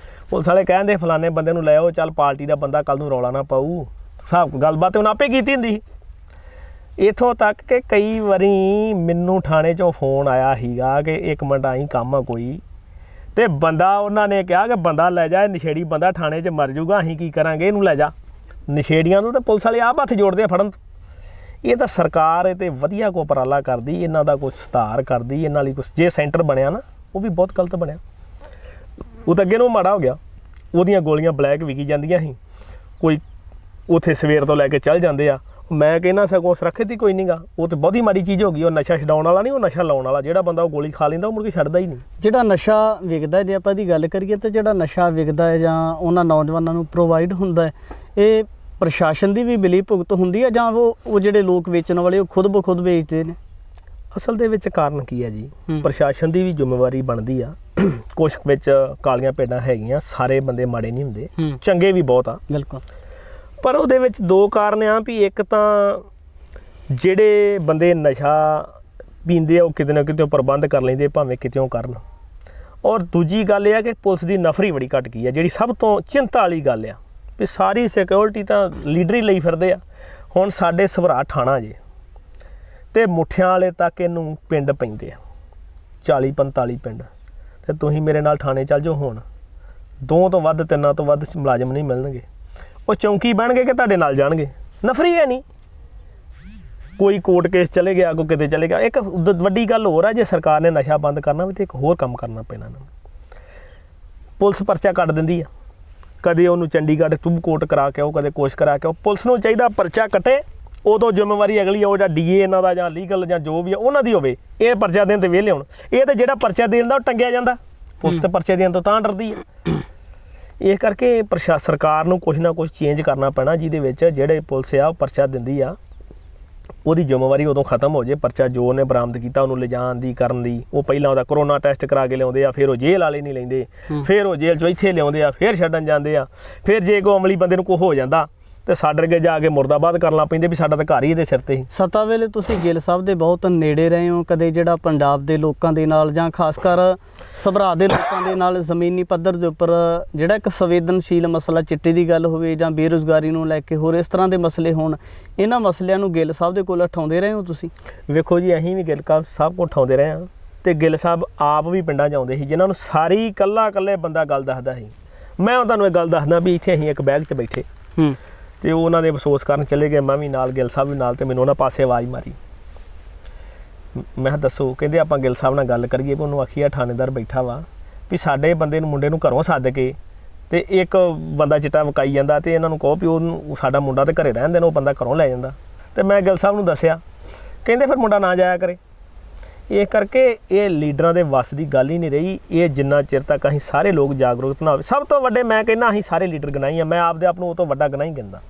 ਪੁਲਿਸ ਵਾਲੇ ਕਹਿੰਦੇ ਫਲਾਣੇ ਬੰਦੇ ਨੂੰ ਲੈ ਆਓ, ਚੱਲ ਪਾਰਟੀ ਦਾ ਬੰਦਾ ਕੱਲ ਨੂੰ ਰੌਲਾ ਨਾ ਪਾਊ। ਹਿਸਾਬ ਗੱਲਬਾਤ ਉਹਨਾਂ ਆਪੇ ਕੀਤੀ ਹੁੰਦੀ ਸੀ। ਇੱਥੋਂ ਤੱਕ ਕਿ ਕਈ ਵਾਰੀ ਮੈਨੂੰ ਥਾਣੇ 'ਚੋਂ ਫੋਨ ਆਇਆ ਸੀਗਾ ਕਿ ਇੱਕ ਮਿੰਟ ਆਈ ਕੰਮ ਆ ਕੋਈ, ਤੇ ਬੰਦਾ ਉਹਨਾਂ ਨੇ ਕਿਹਾ ਕਿ ਬੰਦਾ ਲੈ ਜਾ, ਨਸ਼ੇੜੀ ਬੰਦਾ ਥਾਣੇ 'ਚ ਮਰ ਜਾਊਗਾ, ਅਸੀਂ ਕੀ ਕਰਾਂਗੇ, ਇਹਨੂੰ ਲੈ ਜਾ। ਨਸ਼ੇੜੀਆਂ ਨੂੰ ਤਾਂ ਪੁਲਿਸ ਵਾਲੇ ਆਪ ਹੱਥ ਜੋੜਦੇ ਆ ਫੜਨ। ਇਹ ਤਾਂ ਸਰਕਾਰ ਇਹ 'ਤੇ ਵਧੀਆ ਕੋ ਉਪਰਾਲਾ ਕਰਦੀ, ਇਹਨਾਂ ਦਾ ਕੁਛ ਸੁਧਾਰ ਕਰਦੀ, ਇਹਨਾਂ ਲਈ ਕੁਛ। ਜੇ ਸੈਂਟਰ ਬਣਿਆ ਨਾ ਉਹ ਵੀ ਬਹੁਤ ਗਲਤ ਬਣਿਆ। ਉਹ ਤਾਂ ਅੱਗੇ ਨੂੰ ਮਾੜਾ ਹੋ ਗਿਆ। ਉਹਦੀਆਂ ਗੋਲੀਆਂ ਬਲੈਕ ਵਿਕੀ ਜਾਂਦੀਆਂ ਸੀ, ਕੋਈ ਉੱਥੇ ਸਵੇਰ ਤੋਂ ਲੈ ਕੇ ਚੱਲ ਜਾਂਦੇ ਆ। ਮੈਂ ਕਹਿੰਦਾ ਸਗੋਂ ਸੁਰੱਖਿਅਤ ਹੀ ਕੋਈ ਨਹੀਂਗਾ। ਉਹ ਤਾਂ ਬਹੁਤ ਹੀ ਮਾੜੀ ਚੀਜ਼ ਹੋ ਗਈ। ਉਹ ਨਸ਼ਾ ਛਡਾਉਣ ਵਾਲਾ ਨਹੀਂ, ਉਹ ਨਸ਼ਾ ਲਾਉਣ ਵਾਲਾ। ਜਿਹੜਾ ਬੰਦਾ ਉਹ ਗੋਲੀ ਖਾ ਲੈਂਦਾ ਉਹ ਮੁੜ ਕੇ ਛੱਡਦਾ ਹੀ ਨਹੀਂ। ਜਿਹੜਾ ਨਸ਼ਾ ਵਿਕਦਾ, ਜੇ ਆਪਾਂ ਦੀ ਗੱਲ ਕਰੀਏ ਤਾਂ ਜਿਹੜਾ ਨਸ਼ਾ ਵਿਕਦਾ ਹੈ ਜਾਂ ਉਹਨਾਂ ਨੌਜਵਾਨਾਂ ਨੂੰ ਪ੍ਰੋਵਾਈਡ ਹੁੰਦਾ ਹੈ, ਇਹ ਪ੍ਰਸ਼ਾਸਨ ਦੀ ਵੀ ਮਿਲੀ ਭੁਗਤ ਹੁੰਦੀ ਹੈ ਜਾਂ ਉਹ ਜਿਹੜੇ ਲੋਕ ਵੇਚਣ ਵਾਲੇ ਉਹ ਖੁਦ ਬ ਖੁਦ ਵੇਚਦੇ ਨੇ? ਅਸਲ ਦੇ ਵਿੱਚ ਕਾਰਨ ਕੀ ਹੈ ਜੀ, ਪ੍ਰਸ਼ਾਸਨ ਦੀ ਵੀ ਜ਼ਿੰਮੇਵਾਰੀ ਬਣਦੀ ਆ। ਕੁਛ ਵਿੱਚ ਕਾਲੀਆਂ ਭੇਡਾਂ ਹੈਗੀਆਂ, ਸਾਰੇ ਬੰਦੇ ਮਾੜੇ ਨਹੀਂ ਹੁੰਦੇ, ਚੰਗੇ ਵੀ ਬਹੁਤ ਆ। ਬਿਲਕੁਲ। ਪਰ ਉਹਦੇ ਵਿੱਚ ਦੋ ਕਾਰਨ ਆ ਵੀ ਇੱਕ ਤਾਂ ਜਿਹੜੇ ਬੰਦੇ ਨਸ਼ਾ ਪੀਂਦੇ ਆ ਉਹ ਕਿਤੇ ਨਾ ਕਿਤੇ ਪ੍ਰਬੰਧ ਕਰ ਲੈਂਦੇ, ਭਾਵੇਂ ਕਿਤੇੋਂ ਕਰਨ। ਔਰ ਦੂਜੀ ਗੱਲ ਇਹ ਆ ਕਿ ਪੁਲਿਸ ਦੀ ਨਫਰੀ ਬੜੀ ਘੱਟ ਗਈ ਆ, ਜਿਹੜੀ ਸਭ ਤੋਂ ਚਿੰਤਾ ਵਾਲੀ ਗੱਲ ਆ ਵੀ ਸਾਰੀ ਸਿਕਿਉਰਿਟੀ ਤਾਂ ਲੀਡਰ ਹੀ ਲਈ ਫਿਰਦੇ ਆ। ਹੁਣ ਸਾਡੇ ਸਭਰਾ ਥਾਣਾ ਜੇ ਤੇ ਮੁੱਠਿਆਂ ਵਾਲੇ ਤੱਕ ਇਹਨੂੰ ਪਿੰਡ ਪੈਂਦੇ ਆ, 40-45 ਪਿੰਡ। ਤੇ ਤੁਸੀਂ ਮੇਰੇ ਨਾਲ ਥਾਣੇ ਚੱਲ ਜਾਓ, ਹੁਣ 2 ਤੋਂ ਵੱਧ 3 ਤੋਂ ਵੱਧ ਮੁਲਾਜ਼ਮ ਨਹੀਂ ਮਿਲਣਗੇ। ਉਹ ਚੌਂਕੀ ਬਹਿਣਗੇ ਕਿ ਤੁਹਾਡੇ ਨਾਲ ਜਾਣਗੇ। ਨਫਰੀ ਹੈ ਨਹੀਂ, ਕੋਈ ਕੋਰਟ ਕੇਸ ਚਲੇ ਗਿਆ, ਕੋਈ ਕਿਤੇ ਚਲੇ ਗਿਆ। ਇੱਕ ਵੱਡੀ ਗੱਲ ਹੋਰ ਆ, ਜੇ ਸਰਕਾਰ ਨੇ ਨਸ਼ਾ ਬੰਦ ਕਰਨਾ ਵੀ ਤੇ ਇੱਕ ਹੋਰ ਕੰਮ ਕਰਨਾ ਪੈਣਾ ਨਾ। ਪੁਲਿਸ ਪਰਚਾ ਕੱਟ ਦਿੰਦੀ ਆ, ਕਦੇ ਉਹਨੂੰ ਚੰਡੀਗੜ੍ਹ ਟੁੱਬ ਕੋਰਟ ਕਰਾ ਕੇ ਆਓ, ਕਦੇ ਕੁਛ ਕਰਾ ਕੇ ਆਓ। ਪੁਲਿਸ ਨੂੰ ਚਾਹੀਦਾ ਪਰਚਾ ਕੱਟੇ, ਉਦੋਂ ਜ਼ਿੰਮੇਵਾਰੀ ਅਗਲੀ ਉਹ ਜਾਂ DA ਇਹਨਾਂ ਦਾ ਜਾਂ ਲੀਗਲ ਜਾਂ ਜੋ ਵੀ ਆ ਉਹਨਾਂ ਦੀ ਹੋਵੇ। ਇਹ ਪਰਚਾ ਦੇਣ ਤੇ ਵਿਹਲੇ ਹੋਣ। ਇਹ ਤਾਂ ਜਿਹੜਾ ਪਰਚਾ ਦੇਣ ਦਾ ਉਹ ਟੰਗਿਆ ਜਾਂਦਾ, ਪੁਲਿਸ ਤੇ ਪਰਚੇ ਦੇਣ ਤੋਂ ਤਾਂ ਡਰਦੀ ਆ। ਇਸ ਕਰਕੇ ਸਰਕਾਰ ਨੂੰ ਕੁਛ ਨਾ ਕੁਛ ਚੇਂਜ ਕਰਨਾ ਪੈਣਾ, ਜਿਹਦੇ ਵਿੱਚ ਜਿਹੜੇ ਪੁਲਿਸ ਆ ਉਹ ਪਰਚਾ ਦਿੰਦੀ ਆ, ਉਹਦੀ ਜ਼ਿੰਮੇਵਾਰੀ ਉਦੋਂ ਖਤਮ ਹੋ ਜੇ। ਪਰਚਾ ਜੋ ਉਹਨੇ ਬਰਾਮਦ ਕੀਤਾ ਉਹਨੂੰ ਲਿਜਾਣ ਦੀ, ਕਰਨ ਦੀ, ਉਹ ਪਹਿਲਾਂ ਉਹਦਾ ਕਰੋਨਾ ਟੈਸਟ ਕਰਾ ਕੇ ਲਿਆਉਂਦੇ ਆ, ਫਿਰ ਉਹ ਜੇਲ੍ਹ ਵਾਲੇ ਨਹੀਂ ਲੈਂਦੇ, ਫਿਰ ਉਹ ਜੇਲ੍ਹ 'ਚੋਂ ਇੱਥੇ ਲਿਆਉਂਦੇ ਆ, ਫਿਰ ਛੱਡਣ ਜਾਂਦੇ ਆ। ਫਿਰ ਜੇ ਕੋਈ ਅਮਲੀ ਬੰਦੇ ਨੂੰ ਕੋਈ ਹੋ ਜਾਂਦਾ ਤੇ ਸਾਡੇ ਅੱਗੇ ਜਾ ਕੇ ਮੁਰਦਾਬਾਦ ਕਰਨ ਲੱਗ ਪੈਂਦੇ ਵੀ ਸਾਡਾ ਤਾਂ ਘਰ ਹੀ ਇਹਦੇ ਸਿਰ ਤੇ ਹੀ। ਸੱਤਾ ਵੇਲੇ ਤੁਸੀਂ ਗਿੱਲ ਸਾਹਿਬ ਦੇ ਬਹੁਤ ਨੇੜੇ ਰਹੇ ਹੋ, ਕਦੇ ਜਿਹੜਾ ਪੰਜਾਬ ਦੇ ਲੋਕਾਂ ਦੇ ਨਾਲ ਜਾਂ ਖਾਸ ਕਰ ਸਭਰਾ ਦੇ ਲੋਕਾਂ ਦੇ ਨਾਲ ਜ਼ਮੀਨੀ ਪੱਧਰ ਦੇ ਉੱਪਰ ਜਿਹੜਾ ਇੱਕ ਸੰਵੇਦਨਸ਼ੀਲ ਮਸਲਾ ਚਿੱਟੇ ਦੀ ਗੱਲ ਹੋਵੇ ਜਾਂ ਬੇਰੁਜ਼ਗਾਰੀ ਨੂੰ ਲੈ ਕੇ ਹੋਰ ਇਸ ਤਰ੍ਹਾਂ ਦੇ ਮਸਲੇ ਹੋਣ, ਇਹਨਾਂ ਮਸਲਿਆਂ ਨੂੰ ਗਿੱਲ ਸਾਹਿਬ ਦੇ ਕੋਲ ਉਠਾਉਂਦੇ ਰਹੇ ਹੋ ਤੁਸੀਂ? ਵੇਖੋ ਜੀ, ਅਸੀਂ ਵੀ ਗਿੱਲ ਸਾਹਿਬ ਕੋਲ ਉਠਾਉਂਦੇ ਰਹੇ ਹਾਂ, ਤੇ ਗਿੱਲ ਸਾਹਿਬ ਆਪ ਵੀ ਪਿੰਡਾਂ 'ਚ ਆਉਂਦੇ ਸੀ, ਜਿਨ੍ਹਾਂ ਨੂੰ ਸਾਰੀ ਇਕੱਲੇ ਬੰਦਾ ਗੱਲ ਦੱਸਦਾ ਸੀ। ਮੈਂ ਹੁਣ ਤੁਹਾਨੂੰ ਇੱਕ ਗੱਲ ਦੱਸਦਾ ਵੀ ਇੱਥੇ ਅਸੀਂ ਇੱਕ ਬੈਗ 'ਚ ਬੈਠੇ ਤੇ ਉਹ ਉਹਨਾਂ ਦੇ ਅਫਸੋਸ ਕਰਨ ਚਲੇ ਗਏ, ਮੈਂ ਵੀ ਨਾਲ, ਗਿੱਲ ਸਾਹਿਬ ਵੀ ਨਾਲ, ਤੇ ਮੈਨੂੰ ਉਹਨਾਂ ਪਾਸੇ ਆਵਾਜ਼ ਮਾਰੀ। ਮੈਂ ਕਿਹਾ ਦੱਸੋ, ਕਹਿੰਦੇ ਆਪਾਂ ਗਿੱਲ ਸਾਹਿਬ ਨਾਲ ਗੱਲ ਕਰੀਏ ਵੀ ਉਹਨੂੰ ਆਖੀਆ ਥਾਣੇਦਾਰ ਬੈਠਾ ਵਾ ਵੀ ਸਾਡੇ ਬੰਦੇ ਨੂੰ, ਮੁੰਡੇ ਨੂੰ ਘਰੋਂ ਸੱਦ ਕੇ ਤੇ ਇੱਕ ਬੰਦਾ ਚਿੱਟਾ ਵਿਕਾਈ ਜਾਂਦਾ ਤੇ ਇਹਨਾਂ ਨੂੰ ਕਹੋ ਵੀ ਉਹਨੂੰ, ਸਾਡਾ ਮੁੰਡਾ ਤੇ ਘਰੇ ਰਹਿਣ ਦੇਣ, ਉਹ ਬੰਦਾ ਘਰੋਂ ਲੈ ਜਾਂਦਾ। ਤੇ ਮੈਂ ਗਿੱਲ ਸਾਹਿਬ ਨੂੰ ਦੱਸਿਆ, ਕਹਿੰਦੇ ਫਿਰ ਮੁੰਡਾ ਨਾ ਜਾਇਆ ਕਰੇ। ਇਹ ਕਰਕੇ ਇਹ ਲੀਡਰਾਂ ਦੇ ਵੱਸ ਦੀ ਗੱਲ ਹੀ ਨਹੀਂ ਰਹੀ। ਇਹ ਜਿੰਨਾ ਚਿਰ ਤੱਕ ਅਸੀਂ ਸਾਰੇ ਲੋਕ ਜਾਗਰੂਕ ਨਾ ਹੋਵੇ, ਸਭ ਤੋਂ ਵੱਡੇ ਮੈਂ ਕਹਿੰਦਾ ਅਸੀਂ ਸਾਰੇ ਲੀਡਰ ਗਨਾਈ ਆ, ਮੈਂ ਆਪਦੇ ਆਪ ਨੂੰ ਉਹ ਤੋਂ ਵੱਡਾ ਗਨਾਈ ਕਹਿੰਦਾ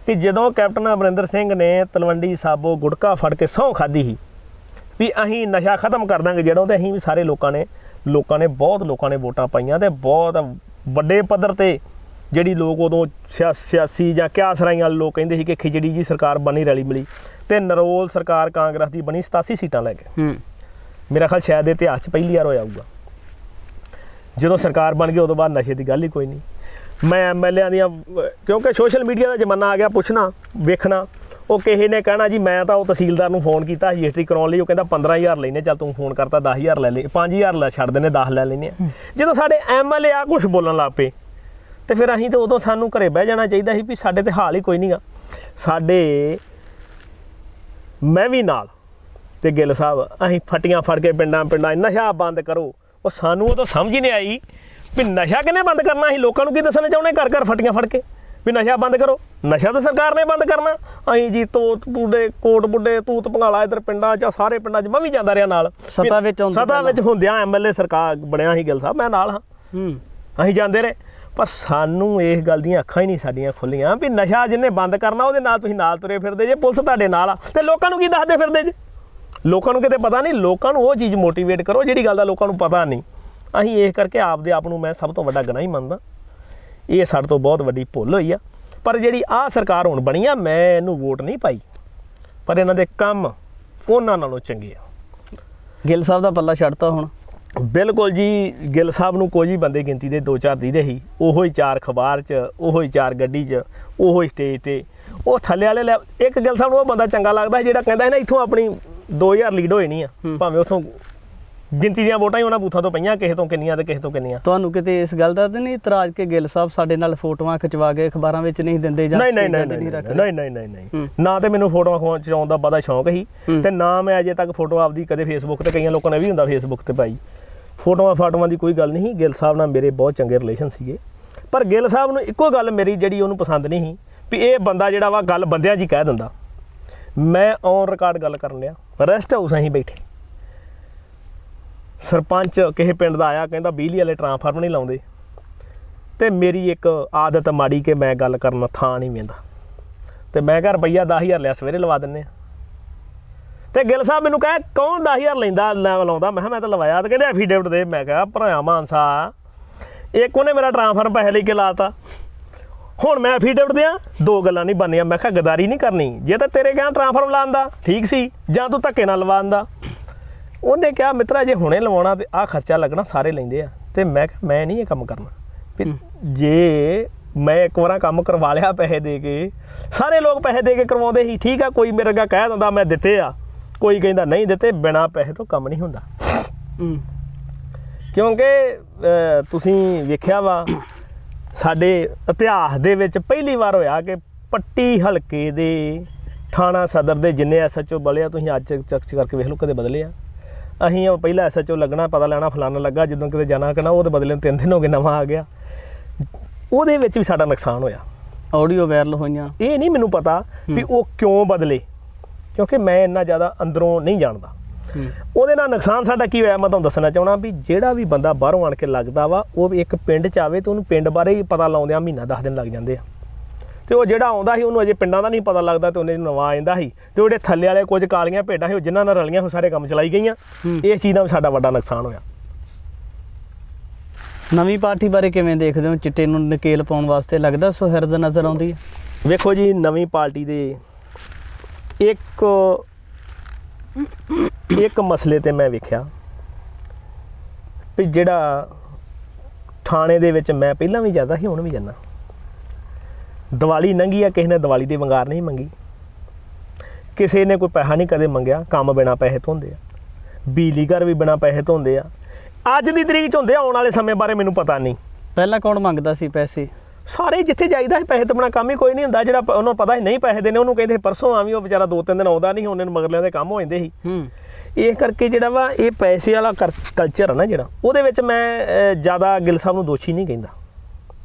ਕਿ ਜਦੋਂ ਕੈਪਟਨ ਅਮਰਿੰਦਰ ਸਿੰਘ ਨੇ ਤਲਵੰਡੀ ਸਾਬੋ ਗੁਟਕਾ ਫੜ ਕੇ ਸਹੁੰ ਖਾਧੀ ਸੀ ਵੀ ਅਸੀਂ ਨਸ਼ਾ ਖਤਮ ਕਰ ਦਾਂਗੇ ਜਦੋਂ, ਤੇ ਅਸੀਂ ਵੀ ਸਾਰੇ ਲੋਕਾਂ ਨੇ ਬਹੁਤ ਲੋਕਾਂ ਨੇ ਵੋਟਾਂ ਪਾਈਆਂ ਤੇ ਬਹੁਤ ਵੱਡੇ ਪੱਧਰ ਤੇ ਜਿਹੜੀ ਲੋਕ ਉਦੋਂ ਸਿਆਸੀ ਜਾਂ ਕਿਆ ਸਰਾਈਆਂ ਵਾਲੇ ਲੋਕ ਕਹਿੰਦੇ ਸੀ ਕਿ ਖਿਚੜੀ ਜੀ ਸਰਕਾਰ ਬਣੀ ਰਲੀ ਮਿਲੀ, ਤੇ ਨਰੋਲ ਸਰਕਾਰ ਕਾਂਗਰਸ ਦੀ ਬਣੀ 87 ਸੀਟਾਂ ਲੈ ਕੇ। ਮੇਰਾ ਖਿਆਲ ਸ਼ਾਇਦ ਇਤਿਹਾਸ 'ਚ ਪਹਿਲੀ ਵਾਰ ਹੋਇਆ ਹੋਊਗਾ ਜਦੋਂ ਸਰਕਾਰ ਬਣ ਗਈ। ਉਦੋਂ ਬਾਅਦ ਨਸ਼ੇ ਦੀ ਗੱਲ ਹੀ ਕੋਈ ਨਹੀਂ। ਮੈਂ MLA ਦੀਆਂ, ਕਿਉਂਕਿ ਸੋਸ਼ਲ ਮੀਡੀਆ ਦਾ ਜ਼ਮਾਨਾ ਆ ਗਿਆ, ਪੁੱਛਣਾ ਵੇਖਣਾ, ਉਹ ਕਿਸੇ ਨੇ ਕਹਿਣਾ ਜੀ ਮੈਂ ਤਾਂ ਉਹ ਤਹਿਸੀਲਦਾਰ ਨੂੰ ਫੋਨ ਕੀਤਾ ਰਜਿਸਟਰੀ ਕਰਾਉਣ ਲਈ, ਉਹ ਕਹਿੰਦਾ 15,000 ਲੈਨੇ, ਚੱਲ ਤੂੰ ਫੋਨ ਕਰਤਾ 10,000 ਲੈ ਲੈ, 5,000 ਲੈ ਛੱਡ ਦਿੰਦੇ, 10 ਲੈ ਲੈਨੇ ਆ। ਜਦੋਂ ਸਾਡੇ MLA ਆ ਕੁਛ ਬੋਲਣ ਲੱਗ ਪਏ ਤੇ ਫਿਰ ਅਸੀਂ ਤਾਂ ਉਦੋਂ ਸਾਨੂੰ ਘਰੇ ਬਹਿ ਜਾਣਾ ਚਾਹੀਦਾ ਸੀ ਵੀ ਸਾਡੇ ਤੇ ਹਾਲ ਹੀ ਕੋਈ ਨਹੀਂ ਗਾ। ਸਾਡੇ ਮੈਂ ਵੀ ਨਾਲ ਤੇ ਗਿੱਲ ਸਾਹਿਬ ਅਸੀਂ ਫੱਟੀਆਂ ਫੜ ਕੇ ਪਿੰਡਾਂ ਨਸ਼ਾ ਬੰਦ ਕਰੋ। ਉਹ ਸਾਨੂੰ ਉਦੋਂ ਸਮਝ ਹੀ ਨਹੀਂ ਆਈ ਵੀ ਨਸ਼ਾ ਕਿਹਨੇ ਬੰਦ ਕਰਨਾ। ਅਸੀਂ ਲੋਕਾਂ ਨੂੰ ਕੀ ਦੱਸਣਾ ਚਾਹੁੰਦੇ ਘਰ ਘਰ ਫੱਟੀਆਂ ਫੜ ਕੇ ਵੀ ਨਸ਼ਾ ਬੰਦ ਕਰੋ। ਨਸ਼ਾ ਤਾਂ ਸਰਕਾਰ ਨੇ ਬੰਦ ਕਰਨਾ। ਅਸੀਂ ਜੀ ਕੋਟ ਬੁੱਢੇ ਤੂਤ ਭੰਗਾਲਾ ਇੱਧਰ ਪਿੰਡਾਂ 'ਚ, ਸਾਰੇ ਪਿੰਡਾਂ 'ਚ ਮੈਂ ਵੀ ਜਾਂਦਾ ਰਿਹਾ ਨਾਲ, ਸੱਤਾ ਵਿੱਚ ਹੁੰਦਿਆਂ MLA ਸਰਕਾਰ ਬਣਿਆ ਸੀ ਗਿੱਲ ਸਾਹਿਬ, ਮੈਂ ਨਾਲ ਹਾਂ। ਅਸੀਂ ਜਾਂਦੇ ਰਹੇ, ਪਰ ਸਾਨੂੰ ਇਸ ਗੱਲ ਦੀਆਂ ਅੱਖਾਂ ਹੀ ਨਹੀਂ ਸਾਡੀਆਂ ਖੁੱਲੀਆਂ ਵੀ ਨਸ਼ਾ ਜਿਹਨੇ ਬੰਦ ਕਰਨਾ ਉਹਦੇ ਨਾਲ ਤੁਸੀਂ ਨਾਲ ਤੁਰੇ ਫਿਰਦੇ ਜੇ, ਪੁਲਿਸ ਤੁਹਾਡੇ ਨਾਲ ਆ, ਤੇ ਲੋਕਾਂ ਨੂੰ ਕੀ ਦੱਸਦੇ ਫਿਰਦੇ ਜੇ? ਲੋਕਾਂ ਨੂੰ ਕਿਤੇ ਪਤਾ ਨਹੀਂ। ਲੋਕਾਂ ਨੂੰ ਉਹ ਚੀਜ਼ ਮੋਟੀਵੇਟ ਕਰੋ ਜਿਹੜੀ ਗੱਲ ਦਾ ਲੋਕਾਂ ਨੂੰ ਪਤਾ ਨਹੀਂ। ਅਸੀਂ ਇਸ ਕਰਕੇ ਆਪਦੇ ਆਪ ਨੂੰ ਮੈਂ ਸਭ ਤੋਂ ਵੱਡਾ ਗਨਾਹ ਹੀ ਮੰਨਦਾ। ਇਹ ਸਾਡੇ ਤੋਂ ਬਹੁਤ ਵੱਡੀ ਭੁੱਲ ਹੋਈ ਆ। ਪਰ ਜਿਹੜੀ ਆਹ ਸਰਕਾਰ ਹੁਣ ਬਣੀ ਆ, ਮੈਂ ਇਹਨੂੰ ਵੋਟ ਨਹੀਂ ਪਾਈ, ਪਰ ਇਹਨਾਂ ਦੇ ਕੰਮ ਉਹਨਾਂ ਨਾਲੋਂ ਚੰਗੇ ਆ। ਗਿੱਲ ਸਾਹਿਬ ਦਾ ਪੱਲਾ ਛੱਡਤਾ ਹੁਣ ਬਿਲਕੁਲ ਜੀ। ਗਿੱਲ ਸਾਹਿਬ ਨੂੰ ਕੋਈ ਹੀ ਬੰਦੇ ਗਿਣਤੀ ਦੇ 2-4 ਦੀਦੇ ਸੀ, ਉਹੋ ਹੀ 4 ਅਖਬਾਰ 'ਚ, ਉਹੋ ਹੀ 4 ਗੱਡੀ 'ਚ, ਉਹੋ ਹੀ ਸਟੇਜ ਤੇ। ਉਹ ਥੱਲੇ ਵਾਲੇ ਇੱਕ ਗਿੱਲ ਸਾਹਿਬ ਨੂੰ ਉਹ ਬੰਦਾ ਚੰਗਾ ਲੱਗਦਾ ਜਿਹੜਾ ਕਹਿੰਦਾ ਹੈ ਨਾ ਇੱਥੋਂ ਆਪਣੀ 2,000 ਲੀਡ ਹੋਏ ਨਹੀਂ ਆ, ਭਾਵੇਂ ਉੱਥੋਂ ਗਿਣਤੀ ਦੀਆਂ ਵੋਟਾਂ ਹੀ ਉਹਨਾਂ ਬੂਥਾਂ ਤੋਂ ਪਈਆਂ, ਕਿਸੇ ਤੋਂ ਕਿੰਨੀਆਂ ਤੇ ਕਿਸੇ ਤੋਂ ਕਿੰਨੀਆਂ। ਤੁਹਾਨੂੰ ਕਿਤੇ ਇਸ ਗੱਲ ਦਾ ਤਾਂ ਨਹੀਂ ਇਤਰਾਜ਼ ਕਿ ਗਿੱਲ ਸਾਹਿਬ ਸਾਡੇ ਨਾਲ ਫੋਟੋਆਂ ਖਿਚਵਾ ਕੇ ਅਖਬਾਰਾਂ ਵਿੱਚ ਨਹੀਂ ਦਿੰਦੇ ਜਾਂ ਨਹੀਂ। ਨਾ ਤੇ ਮੈਨੂੰ ਫੋਟੋਆਂ ਖਿਚਾਉਣ ਦਾ ਬੜਾ ਸ਼ੌਂਕ ਸੀ, ਤੇ ਨਾ ਮੈਂ ਅਜੇ ਤੱਕ ਫੋਟੋ ਆਪਦੀ ਕਦੇ ਫੇਸਬੁੱਕ ਤੇ, ਕਈਆਂ ਲੋਕਾਂ ਨੇ ਵੀ ਹੁੰਦਾ ਫੇਸਬੁੱਕ ਤੇ ਪਾਈ। ਫੋਟੋਆਂ ਦੀ ਕੋਈ ਗੱਲ ਨਹੀਂ। ਗਿੱਲ ਸਾਹਿਬ ਨਾਲ ਮੇਰੇ ਬਹੁਤ ਚੰਗੇ ਰਿਲੇਸ਼ਨ ਸੀਗੇ, ਪਰ ਗਿੱਲ ਸਾਹਿਬ ਨੂੰ ਇੱਕੋ ਗੱਲ ਮੇਰੀ ਜਿਹੜੀ ਉਹਨੂੰ ਪਸੰਦ ਨਹੀਂ ਸੀ ਵੀ ਇਹ ਬੰਦਾ ਜਿਹੜਾ ਵਾ ਗੱਲ ਬੰਦਿਆਂ 'ਚ ਹੀ ਕਹਿ ਦਿੰਦਾ। ਮੈਂ ਔਨ ਰਿਕਾਰਡ ਗੱਲ ਕਰਨ ਲਿਆ, ਰੈਸਟ ਹਾਊਸ ਅਸੀਂ ਬੈਠੇ, ਸਰਪੰਚ ਕਿਸੇ ਪਿੰਡ ਦਾ ਆਇਆ, ਕਹਿੰਦਾ ਬਿਜਲੀ ਵਾਲੇ ਟਰਾਂਸਫਾਰਮਰ ਨਹੀਂ ਲਾਉਂਦੇ, ਤੇ ਮੇਰੀ ਇੱਕ ਆਦਤ ਮਾੜੀ ਕਿ ਮੈਂ ਗੱਲ ਕਰਨ ਥਾਂ ਨਹੀਂ ਮਿਲਦਾ, ਤੇ ਮੈਂ ਕਿਹਾ ਰੁਪਈਆ 10,000 ਲਿਆ, ਸਵੇਰੇ ਲਵਾ ਦਿੰਦੇ ਆ। ਤੇ ਗਿੱਲ ਸਾਹਿਬ ਮੈਨੂੰ ਕਹੇ ਕੌਣ 10,000 ਲਾਉਂਦਾ? ਮੈਂ ਕਿਹਾ ਮੈਂ ਤਾਂ ਲਵਾਇਆ। ਤੇ ਕਹਿੰਦੇ ਐਫੀਡੇਵਿਟ ਦੇ। ਮੈਂ ਕਿਹਾ ਭਰਾਇਆ ਮਾਨਸਾ, ਇੱਕ ਉਹਨੇ ਮੇਰਾ ਟਰਾਂਸਫਾਰਮਰ ਪੈਸੇ ਲੈ ਕੇ ਲਾਤਾ, ਹੁਣ ਮੈਂ ਐਫੀਡੇਵਿਟ ਦਿਆਂ? ਦੋ ਗੱਲਾਂ ਨਹੀਂ ਬਣਨੀਆਂ। ਮੈਂ ਕਿਹਾ ਗਦਾਰੀ ਨਹੀਂ ਕਰਨੀ। ਜੇ ਤਾਂ ਤੇਰੇ ਕਹਿਣ ਟਰਾਂਸਫਾਰਮਰ ਲਾਉਂਦਾ ਠੀਕ ਸੀ, ਜਾਂ ਤੂੰ ਧੱਕੇ ਨਾਲ ਲਵਾਉਂਦਾ। ਉਹਨੇ ਕਿਹਾ ਮਿੱਤਰਾ ਜੇ ਹੁਣੇ ਲਵਾਉਣਾ ਤੇ ਆਹ ਖਰਚਾ ਲੱਗਣਾ, ਸਾਰੇ ਲੈਂਦੇ ਆ। ਤੇ ਮੈਂ ਕਿਹਾ ਮੈਂ ਨਹੀਂ ਇਹ ਕੰਮ ਕਰਨਾ। ਵੀ ਜੇ ਮੈਂ ਇੱਕ ਵਾਰ ਕੰਮ ਕਰਵਾ ਲਿਆ ਪੈਸੇ ਦੇ ਕੇ, ਸਾਰੇ ਲੋਕ ਪੈਸੇ ਦੇ ਕੇ ਕਰਵਾਉਂਦੇ ਸੀ, ਠੀਕ ਆ, ਕੋਈ ਮੇਰੇ ਅੱਗੇ ਕਹਿ ਦਿੰਦਾ ਮੈਂ ਦਿੱਤੇ ਆ, ਕੋਈ ਕਹਿੰਦਾ ਨਹੀਂ ਦਿੱਤੇ। ਬਿਨਾਂ ਪੈਸੇ ਤੋਂ ਕੰਮ ਨਹੀਂ ਹੁੰਦਾ, ਕਿਉਂਕਿ ਤੁਸੀਂ ਵੇਖਿਆ ਵਾ ਸਾਡੇ ਇਤਿਹਾਸ ਦੇ ਵਿੱਚ ਪਹਿਲੀ ਵਾਰ ਹੋਇਆ ਕਿ ਪੱਟੀ ਹਲਕੇ ਦੇ ਥਾਣਾ ਸਦਰ ਦੇ ਜਿੰਨੇ SHO ਬਲੇ ਆ, ਤੁਸੀਂ ਅੱਜ ਚੱਕ ਕਰਕੇ ਵੇਖ ਲਓ, ਕਦੇ ਬਦਲੇ ਆ? ਅਸੀਂ ਉਹ ਪਹਿਲਾ SHO ਲੱਗਣਾ, ਪਤਾ ਲੈਣਾ ਫਲਾਣਾ ਲੱਗਾ, ਜਦੋਂ ਕਿਤੇ ਜਾਣਾ ਕਰਨਾ, ਉਹਦੇ ਬਦਲੇ 3 ਦਿਨ ਹੋ ਗਏ ਨਵਾਂ ਆ ਗਿਆ। ਉਹਦੇ ਵਿੱਚ ਵੀ ਸਾਡਾ ਨੁਕਸਾਨ ਹੋਇਆ। ਆਡੀਓ ਵਾਇਰਲ ਹੋਈਆਂ, ਇਹ ਨਹੀਂ ਮੈਨੂੰ ਪਤਾ ਵੀ ਉਹ ਕਿਉਂ ਬਦਲੇ, ਕਿਉਂਕਿ ਮੈਂ ਇੰਨਾ ਜ਼ਿਆਦਾ ਅੰਦਰੋਂ ਨਹੀਂ ਜਾਣਦਾ। ਉਹਦੇ ਨਾਲ ਨੁਕਸਾਨ ਸਾਡਾ ਕੀ ਹੋਇਆ ਮੈਂ ਤੁਹਾਨੂੰ ਦੱਸਣਾ ਚਾਹੁੰਦਾ ਵੀ ਜਿਹੜਾ ਵੀ ਬੰਦਾ ਬਾਹਰੋਂ ਆਣ ਕੇ ਲੱਗਦਾ ਵਾ, ਉਹ ਇੱਕ ਪਿੰਡ 'ਚ ਆਵੇ ਤਾਂ ਉਹਨੂੰ ਪਿੰਡ ਬਾਰੇ ਹੀ ਪਤਾ ਲਾਉਂਦਿਆਂ ਮਹੀਨਾ 10 ਦਿਨ ਲੱਗ ਜਾਂਦੇ ਆ। ਤੇ ਉਹ ਜਿਹੜਾ ਆਉਂਦਾ ਸੀ ਉਹਨੂੰ ਅਜੇ ਪਿੰਡਾਂ ਦਾ ਨਹੀਂ ਪਤਾ ਲੱਗਦਾ, ਤੇ ਉਹਨੇ ਨਵਾਂ ਆ ਜਾਂਦਾ ਸੀ। ਤੇ ਉਹਦੇ ਥੱਲੇ ਵਾਲੇ ਕੁਝ ਕਾਲੀਆਂ ਭੇਡਾਂ ਸੀ, ਉਹ ਜਿਨ੍ਹਾਂ ਨਾਲ ਰਲੀਆਂ ਉਹ ਸਾਰੇ ਕੰਮ ਚਲਾਈ ਗਈਆਂ। ਇਸ ਚੀਜ਼ ਨਾਲ ਸਾਡਾ ਵੱਡਾ ਨੁਕਸਾਨ ਹੋਇਆ। ਨਵੀਂ ਪਾਰਟੀ ਬਾਰੇ ਕਿਵੇਂ ਦੇਖਦੇ ਹੋ? ਚਿੱਟੇ ਨੂੰ ਨਕੇਲ ਪਾਉਣ ਵਾਸਤੇ ਲੱਗਦਾ ਸੁਹਿਰਦ ਨਜ਼ਰ ਆਉਂਦੀ ਹੈ? ਵੇਖੋ ਜੀ, ਨਵੀਂ ਪਾਰਟੀ ਦੇ ਇੱਕ ਮਸਲੇ ਤੇ ਮੈਂ ਵੇਖਿਆ ਵੀ ਜਿਹੜਾ ਥਾਣੇ ਦੇ ਵਿੱਚ ਮੈਂ ਪਹਿਲਾਂ ਵੀ ਜਾਂਦਾ ਸੀ, ਹੁਣ ਵੀ ਜਾਂਦਾ। ਦੀਵਾਲੀ ਲੰਘੀ ਆ, ਕਿਸੇ ਨੇ ਦੀਵਾਲੀ ਦੀ ਵੰਗਾਰ ਨਹੀਂ ਮੰਗੀ, ਕਿਸੇ ਨੇ ਕੋਈ ਪੈਸਾ ਨਹੀਂ ਕਦੇ ਮੰਗਿਆ। ਕੰਮ ਬਿਨਾਂ ਪੈਸੇ ਤੋਂ ਹੁੰਦੇ ਆ, ਬਿਜਲੀ ਘਰ ਵੀ ਬਿਨਾਂ ਪੈਸੇ ਤੋਂ ਹੁੰਦੇ ਆ। ਅੱਜ ਦੀ ਤਰੀਕ 'ਚ ਹੁੰਦੇ ਆ, ਆਉਣ ਵਾਲੇ ਸਮੇਂ ਬਾਰੇ ਮੈਨੂੰ ਪਤਾ ਨਹੀਂ। ਪਹਿਲਾਂ ਕੌਣ ਮੰਗਦਾ ਸੀ ਪੈਸੇ? ਸਾਰੇ ਜਿੱਥੇ ਜਾਈਦਾ ਸੀ ਪੈਸੇ ਤੋਂ ਬਿਨਾਂ ਕੰਮ ਹੀ ਕੋਈ ਨਹੀਂ ਹੁੰਦਾ। ਜਿਹੜਾ ਉਹਨੂੰ ਪਤਾ ਸੀ ਨਹੀਂ ਪੈਸੇ ਦੇਣੇ, ਉਹਨੂੰ ਕਹਿੰਦੇ ਪਰਸੋਂ ਆਵੀਂ, ਉਹ ਵਿਚਾਰਾ 2-3 ਦਿਨ ਆਉਂਦਾ ਨਹੀਂ, ਉਹਨੇ ਮਗਰਲਿਆਂ ਦੇ ਕੰਮ ਹੋ ਜਾਂਦੇ ਸੀ। ਇਹ ਕਰਕੇ ਜਿਹੜਾ ਵਾ ਇਹ ਪੈਸੇ ਵਾਲਾ ਕਲਚਰ ਆ ਨਾ ਜਿਹੜਾ, ਉਹਦੇ ਵਿੱਚ ਮੈਂ ਜ਼ਿਆਦਾ ਗਿੱਲ ਸਾਹਿਬ ਨੂੰ ਦੋਸ਼ੀ ਨਹੀਂ ਕਹਿੰਦਾ,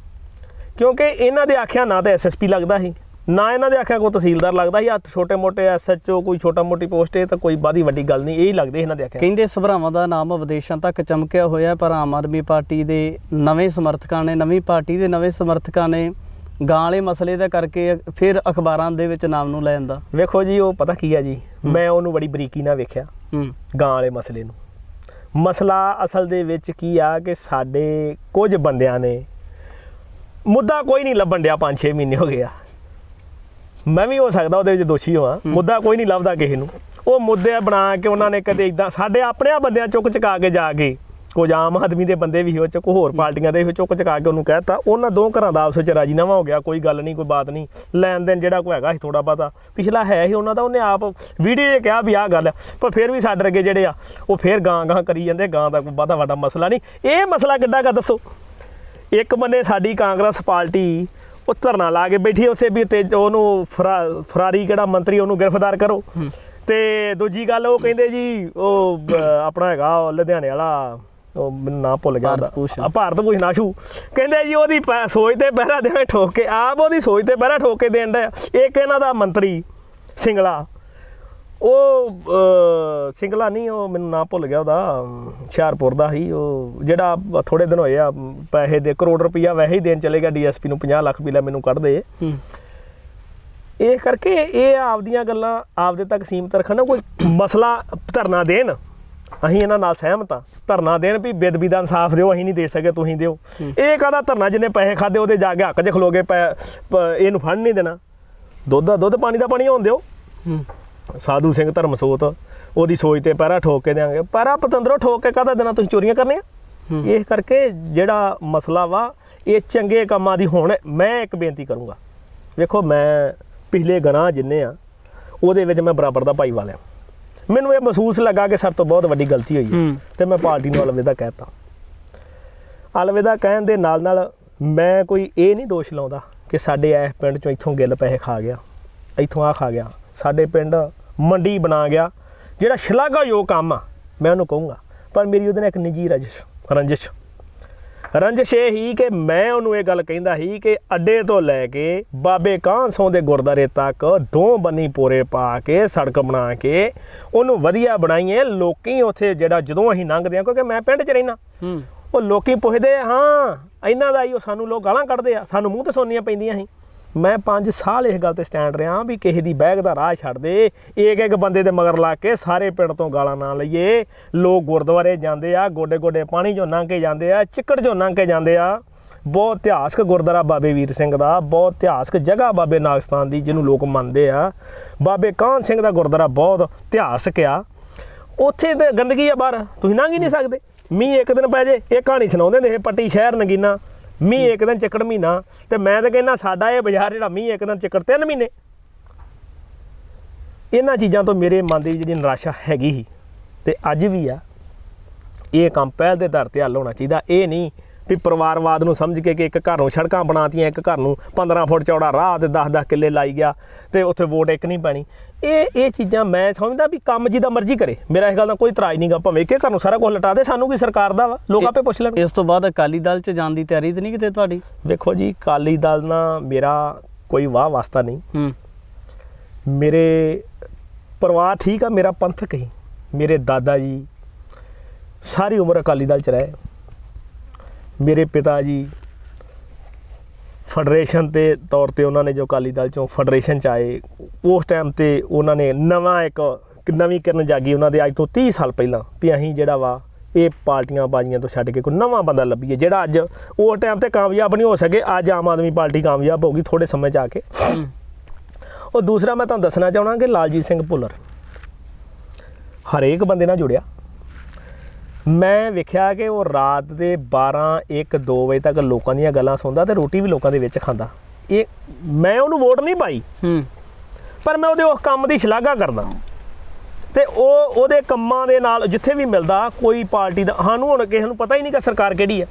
ਕਿਉਂਕਿ ਇਹਨਾਂ ਦੇ ਆਖਿਆ ਨਾ ਤਾਂ ਐਸਐਸਪੀ ਲੱਗਦਾ ਸੀ, ਨਾ ਇਹਨਾਂ ਦੇ ਆਖਿਆ ਕੋਈ ਤਹਿਸੀਲਦਾਰ ਲੱਗਦਾ ਸੀ। ਹੱਥ ਛੋਟੇ ਮੋਟੇ ਐਸਐਚਓ ਕੋਈ ਛੋਟਾ ਮੋਟੀ ਪੋਸਟ, ਇਹ ਤਾਂ ਕੋਈ ਬਾਦੀ ਵੱਡੀ ਗੱਲ ਨਹੀਂ, ਇਹ ਹੀ ਲੱਗਦੇ ਇਹਨਾਂ ਦੇ ਆਖਿਆ। ਕਹਿੰਦੇ ਸਭਰਾਵਾਂ ਦਾ ਨਾਮ ਵਿਦੇਸ਼ਾਂ ਤੱਕ ਚਮਕਿਆ ਹੋਇਆ, ਪਰ ਆਮ ਆਦਮੀ ਪਾਰਟੀ ਦੇ ਨਵੇਂ ਸਮਰਥਕਾਂ ਨੇ, ਨਵੀਂ ਪਾਰਟੀ ਦੇ ਨਵੇਂ ਸਮਰਥਕਾਂ ਨੇ ਗਾਂ ਵਾਲੇ ਮਸਲੇ ਦਾ ਕਰਕੇ ਫਿਰ ਅਖਬਾਰਾਂ ਦੇ ਵਿੱਚ ਨਾਮ ਨੂੰ ਲੈ ਜਾਂਦਾ। ਵੇਖੋ ਜੀ, ਉਹ ਪਤਾ ਕੀ ਆ ਜੀ, ਮੈਂ ਉਹਨੂੰ ਬੜੀ ਬਰੀਕੀ ਨਾਲ ਵੇਖਿਆ ਗਾਂ ਵਾਲੇ ਮਸਲੇ ਨੂੰ। ਮਸਲਾ ਅਸਲ ਦੇ ਵਿੱਚ ਕੀ ਆ ਕਿ ਸਾਡੇ ਕੁਝ ਬੰਦਿਆਂ ਨੇ ਮੁੱਦਾ ਕੋਈ ਨਹੀਂ ਲੱਭਣ ਡਿਆ, 5-6 ਮਹੀਨੇ ਹੋ ਗਏ ਆ, ਮੈਂ ਵੀ ਹੋ ਸਕਦਾ ਉਹਦੇ ਵਿੱਚ ਦੋਸ਼ੀ ਹੋਵਾਂ, ਮੁੱਦਾ ਕੋਈ ਨਹੀਂ ਲੱਭਦਾ ਕਿਸੇ ਨੂੰ। ਉਹ ਮੁੱਦੇ ਬਣਾ ਕੇ ਉਹਨਾਂ ਨੇ ਕਦੇ ਇਦਾਂ ਸਾਡੇ ਆਪਣੇ ਬੰਦਿਆਂ ਚੁੱਕ ਚੁਕਾ ਕੇ ਜਾ ਕੇ, ਕੁਝ ਆਮ ਆਦਮੀ ਦੇ ਬੰਦੇ ਵੀ ਹੋ ਚੁੱਕ, ਹੋਰ ਪਾਰਟੀਆਂ ਦੇ ਚੁੱਕ ਚੁਕਾ ਕੇ ਉਹਨੂੰ ਕਹਿਤਾ, ਉਹਨਾਂ 2 ਘਰਾਂ ਦਾ ਆਪਸ ਵਿੱਚ ਰਾਜੀਨਾਮਾ ਹੋ ਗਿਆ, ਕੋਈ ਗੱਲ ਨਹੀਂ, ਕੋਈ ਬਾਤ ਨਹੀਂ, ਲੈਣ ਦੇਣ ਜਿਹੜਾ ਕੋਈ ਹੈਗਾ ਸੀ ਥੋੜਾ ਬਹੁਤਾ ਪਿਛਲਾ ਹੈ ਹੀ ਉਹਨਾਂ ਦਾ, ਉਹਨੇ ਆਪ ਵੀਡੀਓ 'ਚ ਕਿਹਾ ਵੀ ਆਹ ਗੱਲ ਆ, ਪਰ ਫਿਰ ਵੀ ਸਾਡੇ ਅੱਗੇ ਜਿਹੜੇ ਆ ਉਹ ਫਿਰ ਗਾਂ ਕਰੀ ਜਾਂਦੇ। ਗਾਂ ਦਾ ਕੋਈ ਬਹੁਤਾ ਵੱਡਾ ਮਸਲਾ ਨਹੀਂ। ਇਹ ਮਸਲਾ ਕਿੱਡਾ ਕਾ ਦੱਸੋ, ਇੱਕ ਬੰਨੇ ਸਾਡੀ ਕਾਂਗਰਸ ਪਾਰਟੀ ਉਹ ਧਰਨਾ ਲਾ ਕੇ ਬੈਠੀ ਉੱਥੇ ਵੀ, ਤੇ ਉਹਨੂੰ ਫਰਾਰੀ ਕਿਹੜਾ ਮੰਤਰੀ ਉਹਨੂੰ ਗ੍ਰਿਫਤਾਰ ਕਰੋ, ਤੇ ਦੂਜੀ ਗੱਲ ਉਹ ਕਹਿੰਦੇ ਜੀ ਉਹ ਆਪਣਾ ਹੈਗਾ ਲੁਧਿਆਣੇ ਵਾਲਾ, ਉਹ ਮੈਨੂੰ ਨਾਂ ਭੁੱਲ ਗਿਆ, ਭਾਰਤ ਭੂਸ਼ਣ ਆਸ਼ੂ, ਕਹਿੰਦੇ ਜੀ ਉਹਦੀ ਸੋਚ ਤੇ ਪਹਿਰਾ ਦੇਵੇਂ ਠੋਕ ਕੇ, ਆਪ ਉਹਦੀ ਸੋਚ ਤੇ ਪਹਿਰਾ ਠੋਕ ਕੇ ਦੇਣ ਦਾ। ਇੱਕ ਇਹਨਾਂ ਦਾ ਮੰਤਰੀ ਸਿੰਗਲਾ, ਉਹ ਸਿੰਗਲਾ ਨਹੀਂ, ਉਹ ਮੈਨੂੰ ਨਾਂ ਭੁੱਲ ਗਿਆ ਉਹਦਾ, ਹੁਸ਼ਿਆਰਪੁਰ ਦਾ ਹੀ, ਉਹ ਜਿਹੜਾ ਥੋੜੇ ਦਿਨ ਹੋਏ ਆ ਪੈਸੇ ਦੇ ਕਰੋੜ ਰੁਪਈਆ ਵੈਸੇ ਹੀ ਦੇਣ ਚਲੇ ਗਿਆ ਡੀਐਸਪੀ ਨੂੰ, 50 ਲੱਖ ਵੀ ਲੈ ਮੈਨੂੰ ਕੱਢ ਦੇ। ਇਹ ਕਰਕੇ ਇਹ ਆਪਦੀਆਂ ਗੱਲਾਂ ਆਪਦੇ ਤੱਕ ਸੀਮਤ ਰੱਖਣ। ਕੋਈ ਮਸਲਾ ਧਰਨਾ ਦੇਣ, ਅਸੀਂ ਇਹਨਾਂ ਨਾਲ ਸਹਿਮਤ ਹਾਂ, ਧਰਨਾ ਦੇਣ ਵੀ ਬੇਅਦਬੀ ਦਾ ਇਨਸਾਫ ਦਿਓ, ਅਸੀਂ ਨਹੀਂ ਦੇ ਸਕੇ ਤੁਸੀਂ ਦਿਓ। ਇਹ ਕਾਹਦਾ ਧਰਨਾ, ਜਿਹਨੇ ਪੈਸੇ ਖਾਦੇ ਉਹਦੇ ਜਾ ਕੇ ਹੱਕ 'ਚ ਖਲੋ ਗਏ, ਇਹਨੂੰ ਫੜ ਨਹੀਂ ਦੇਣਾ, ਦੁੱਧ ਦਾ ਦੁੱਧ ਪਾਣੀ ਦਾ ਪਾਣੀ ਹੋਣ ਦਿਓ। ਸਾਧੂ ਸਿੰਘ ਧਰਮਸੋਤ ਉਹਦੀ ਸੋਚ ਤੇ ਪਹਿਰਾ ਠੋਕ ਕੇ ਦਿਆਂਗੇ, ਪਹਿਰਾ ਪਤੰਦਰੋਂ ਠੋਕ ਕੇ ਕਾਹਦਾ ਦੇਣਾ, ਤੁਸੀਂ ਚੋਰੀਆਂ ਕਰਨੀਆਂ। ਇਸ ਕਰਕੇ ਜਿਹੜਾ ਮਸਲਾ ਵਾ ਇਹ ਚੰਗੇ ਕੰਮਾਂ ਦੀ। ਹੁਣ ਮੈਂ ਇੱਕ ਬੇਨਤੀ ਕਰੂੰਗਾ, ਵੇਖੋ ਮੈਂ ਪਿਛਲੇ ਗਨਾਹ ਜਿੰਨੇ ਆ ਉਹਦੇ ਵਿੱਚ ਮੈਂ ਬਰਾਬਰ ਦਾ ਭਾਈ ਵਾਲਿਆ, ਮੈਨੂੰ ਇਹ ਮਹਿਸੂਸ ਲੱਗਾ ਕਿ ਸਾਡੇ ਤੋਂ ਬਹੁਤ ਵੱਡੀ ਗਲਤੀ ਹੋਈ ਹੈ, ਤੇ ਮੈਂ ਪਾਰਟੀ ਨੂੰ ਅਲਵਿਦਾ ਕਹਿਤਾ। ਅਲਵਿਦਾ ਕਹਿਣ ਦੇ ਨਾਲ ਨਾਲ ਮੈਂ ਕੋਈ ਇਹ ਨਹੀਂ ਦੋਸ਼ ਲਾਉਂਦਾ ਕਿ ਸਾਡੇ ਇਸ ਪਿੰਡ 'ਚੋਂ ਇੱਥੋਂ ਗਿੱਲ ਪੈਸੇ ਖਾ ਗਿਆ, ਇੱਥੋਂ ਆ ਖਾ ਗਿਆ, ਸਾਡੇ ਪਿੰਡ ਮੰਡੀ ਬਣਾ ਗਿਆ, ਜਿਹੜਾ ਸ਼ਲਾਘਾਯੋਗ ਕੰਮ ਆ ਮੈਂ ਉਹਨੂੰ ਕਹੂੰਗਾ। ਪਰ ਮੇਰੀ ਉਹਦੇ ਨਾਲ ਇੱਕ ਨਿੱਜੀ ਰੰਜਿਸ਼ ਇਹ ਹੀ ਕਿ ਮੈਂ ਉਹਨੂੰ ਇਹ ਗੱਲ ਕਹਿੰਦਾ ਸੀ ਕਿ ਅੱਡੇ ਤੋਂ ਲੈ ਕੇ ਬਾਬੇ ਕਾਂਸੋਂ ਦੇ ਗੁਰਦੁਆਰੇ ਤੱਕ 2 ਬੰਨੀ ਪੋਰੇ ਪਾ ਕੇ ਸੜਕ ਬਣਾ ਕੇ ਉਹਨੂੰ ਵਧੀਆ ਬਣਾਈਏ। ਲੋਕੀ ਉੱਥੇ ਜਿਹੜਾ ਜਦੋਂ ਅਸੀਂ ਲੰਘਦੇ ਹਾਂ, ਕਿਉਂਕਿ ਮੈਂ ਪਿੰਡ 'ਚ ਰਹਿਣਾ, ਉਹ ਲੋਕੀ ਪੁੱਛਦੇ ਹਾਂ ਇਹਨਾਂ ਦਾ ਹੀ, ਉਹ ਸਾਨੂੰ ਲੋਕ ਗਾਲਾਂ ਕੱਢਦੇ ਆ, ਸਾਨੂੰ ਮੂੰਹ ਤੇ ਸੁਣਨੀਆਂ ਪੈਂਦੀਆਂ ਸੀ। ਮੈਂ 5 ਸਾਲ ਇਸ ਗੱਲ ਤੇ ਸਟੈਂਡ ਰਿਹਾ ਵੀ ਕਿਸੇ ਦੀ ਬੈਗ ਦਾ ਰਾਹ ਛੱਡ ਦੇ, ਇੱਕ ਬੰਦੇ ਦੇ ਮਗਰ ਲਾ ਕੇ ਸਾਰੇ ਪਿੰਡ ਤੋਂ ਗਾਲਾਂ ਨਾ ਲਈਏ। ਲੋਕ ਗੁਰਦੁਆਰੇ ਜਾਂਦੇ ਆ, ਗੋਡੇ ਗੋਡੇ ਪਾਣੀ 'ਚੋਂ ਲੰਘ ਕੇ ਜਾਂਦੇ ਆ, ਚਿੱਕੜ 'ਚੋਂ ਲੰਘ ਕੇ ਜਾਂਦੇ ਆ। ਬਹੁਤ ਇਤਿਹਾਸਕ ਗੁਰਦੁਆਰਾ ਬਾਬੇ ਵੀਰ ਸਿੰਘ ਦਾ, ਬਹੁਤ ਇਤਿਹਾਸਕ ਜਗ੍ਹਾ ਬਾਬੇ ਨਾਗਸਤਾਨ ਦੀ ਜਿਹਨੂੰ ਲੋਕ ਮੰਨਦੇ ਆ। ਬਾਬੇ ਕਾਹਨ ਸਿੰਘ ਦਾ ਗੁਰਦੁਆਰਾ ਬਹੁਤ ਇਤਿਹਾਸਕ ਆ, ਉੱਥੇ ਤੇ ਗੰਦਗੀ ਆ ਬਾਹਰ, ਤੁਸੀਂ ਲੰਘ ਹੀ ਨਹੀਂ ਸਕਦੇ। ਮੀਂਹ ਇੱਕ ਦਿਨ ਪੈ ਜੇ, ਇਹ ਕਹਾਣੀ ਸੁਣਾਉਂਦੇ ਨੇ ਪੱਟੀ ਸ਼ਹਿਰ ਨਗੀਨਾ, ਮੀਂਹ ਇੱਕ ਦਿਨ ਚੱਕੜ ਮਹੀਨਾ, ਤੇ ਮੈਂ ਤਾਂ ਕਹਿੰਦਾ ਸਾਡਾ ਇਹ ਬਾਜ਼ਾਰ ਜਿਹੜਾ ਮੀਂਹ ਇੱਕ ਦਿਨ ਚੱਕੜ 3 ਮਹੀਨੇ। ਇਹਨਾਂ ਚੀਜ਼ਾਂ ਤੋਂ ਮੇਰੇ ਮਨ ਦੀ ਜਿਹੜੀ ਨਿਰਾਸ਼ਾ ਹੈਗੀ ਸੀ ਤੇ ਅੱਜ ਵੀ ਆ। ਇਹ ਕੰਮ ਪਹਿਲ ਦੇ ਆਧਾਰ 'ਤੇ ਹੱਲ ਹੋਣਾ ਚਾਹੀਦਾ। ਇਹ ਨਹੀਂ ਵੀ ਪਰਿਵਾਰਵਾਦ ਨੂੰ ਸਮਝ ਕੇ ਕਿ ਇੱਕ ਘਰ ਨੂੰ ਸੜਕਾਂ ਬਣਾਤੀਆਂ, ਇੱਕ ਘਰ ਨੂੰ 15 ਫੁੱਟ ਚੌੜਾ ਰਾਹ ਤੇ 10-10 ਕਿੱਲੇ ਲਾਈ ਗਿਆ ਤੇ ਉੱਥੇ ਵੋਟ ਇੱਕ ਨਹੀਂ ਪੈਣੀ। ਇਹ ਚੀਜ਼ਾਂ ਮੈਂ ਸਮਝਦਾ ਵੀ ਕੰਮ ਜਿਹਦਾ ਮਰਜ਼ੀ ਕਰੇ, ਮੇਰਾ ਇਸ ਗੱਲ ਦਾ ਕੋਈ ਇਤਰਾਜ਼ ਨਹੀਂਗਾ, ਭਾਵੇਂ ਇੱਕ ਘਰ ਨੂੰ ਸਾਰਾ ਕੁਝ ਲਟਾ ਦੇ, ਸਾਨੂੰ ਕੀ ਸਰਕਾਰ ਦਾ ਵਾ, ਲੋਕ ਆਪੇ ਪੁੱਛ ਲੈਣ। ਇਸ ਤੋਂ ਬਾਅਦ ਅਕਾਲੀ ਦਲ 'ਚ ਜਾਣ ਦੀ ਤਿਆਰੀ ਤਾਂ ਨਹੀਂ ਕਿਤੇ ਤੁਹਾਡੀ? ਵੇਖੋ ਜੀ, ਅਕਾਲੀ ਦਲ ਨਾਲ ਮੇਰਾ ਕੋਈ ਵਾਹ ਵਾਸਤਾ ਨਹੀਂ। ਮੇਰੇ ਪਰਿਵਾਰ ਠੀਕ ਆ, ਮੇਰਾ ਪੰਥਕ ਹੀ, ਮੇਰੇ ਦਾਦਾ ਜੀ ਸਾਰੀ ਉਮਰ ਅਕਾਲੀ ਦਲ 'ਚ ਰਹੇ, ਮੇਰੇ ਪਿਤਾ ਜੀ ਫੈਡਰੇਸ਼ਨ ਦੇ ਤੌਰ ਤੇ ਉਹਨਾਂ ਨੇ ਜੋ ਅਕਾਲੀ ਦਲ 'ਚੋਂ ਫੈਡਰੇਸ਼ਨ 'ਚ ਆਏ, ਉਸ ਟਾਈਮ 'ਤੇ ਉਹਨਾਂ ਨੇ ਇੱਕ ਨਵੀਂ ਕਿਰਨ ਜਾਗੀ ਉਹਨਾਂ ਦੇ ਅੱਜ ਤੋਂ 30 ਸਾਲ ਪਹਿਲਾਂ ਵੀ ਅਸੀਂ ਜਿਹੜਾ ਵਾ ਇਹ ਪਾਰਟੀਆਂ ਬਾਜ਼ੀਆਂ ਤੋਂ ਛੱਡ ਕੇ ਕੋਈ ਨਵਾਂ ਬੰਦਾ ਲੱਭੀਏ ਜਿਹੜਾ ਅੱਜ ਉਸ ਟਾਈਮ 'ਤੇ ਕਾਮਯਾਬ ਨਹੀਂ ਹੋ ਸਕੇ। ਅੱਜ ਆਮ ਆਦਮੀ ਪਾਰਟੀ ਕਾਮਯਾਬ ਹੋ ਗਈ ਥੋੜ੍ਹੇ ਸਮੇਂ 'ਚ ਆ ਕੇ। ਉਹ ਦੂਸਰਾ ਮੈਂ ਤੁਹਾਨੂੰ ਦੱਸਣਾ ਚਾਹੁੰਦਾ ਕਿ ਲਾਲਜੀਤ ਸਿੰਘ ਭੁੱਲਰ ਹਰੇਕ ਬੰਦੇ ਨਾਲ ਜੁੜਿਆ। ਮੈਂ ਵੇਖਿਆ ਕਿ ਉਹ ਰਾਤ ਦੇ 12, 1, 2 ਵਜੇ ਤੱਕ ਲੋਕਾਂ ਦੀਆਂ ਗੱਲਾਂ ਸੁਣਦਾ ਤੇ ਰੋਟੀ ਵੀ ਲੋਕਾਂ ਦੇ ਵਿੱਚ ਖਾਂਦਾ। ਇਹ ਮੈਂ ਉਹਨੂੰ ਵੋਟ ਨਹੀਂ ਪਾਈ, ਪਰ ਮੈਂ ਉਹਦੇ ਉਸ ਕੰਮ ਦੀ ਸ਼ਲਾਘਾ ਕਰਦਾ ਤੇ ਉਹਦੇ ਕੰਮਾਂ ਦੇ ਨਾਲ ਜਿੱਥੇ ਵੀ ਮਿਲਦਾ ਕੋਈ ਪਾਰਟੀ ਦਾ, ਸਾਨੂੰ ਹੁਣ ਕਿਸੇ ਨੂੰ ਪਤਾ ਹੀ ਨਹੀਂ ਕਿ ਸਰਕਾਰ ਕਿਹੜੀ ਆ।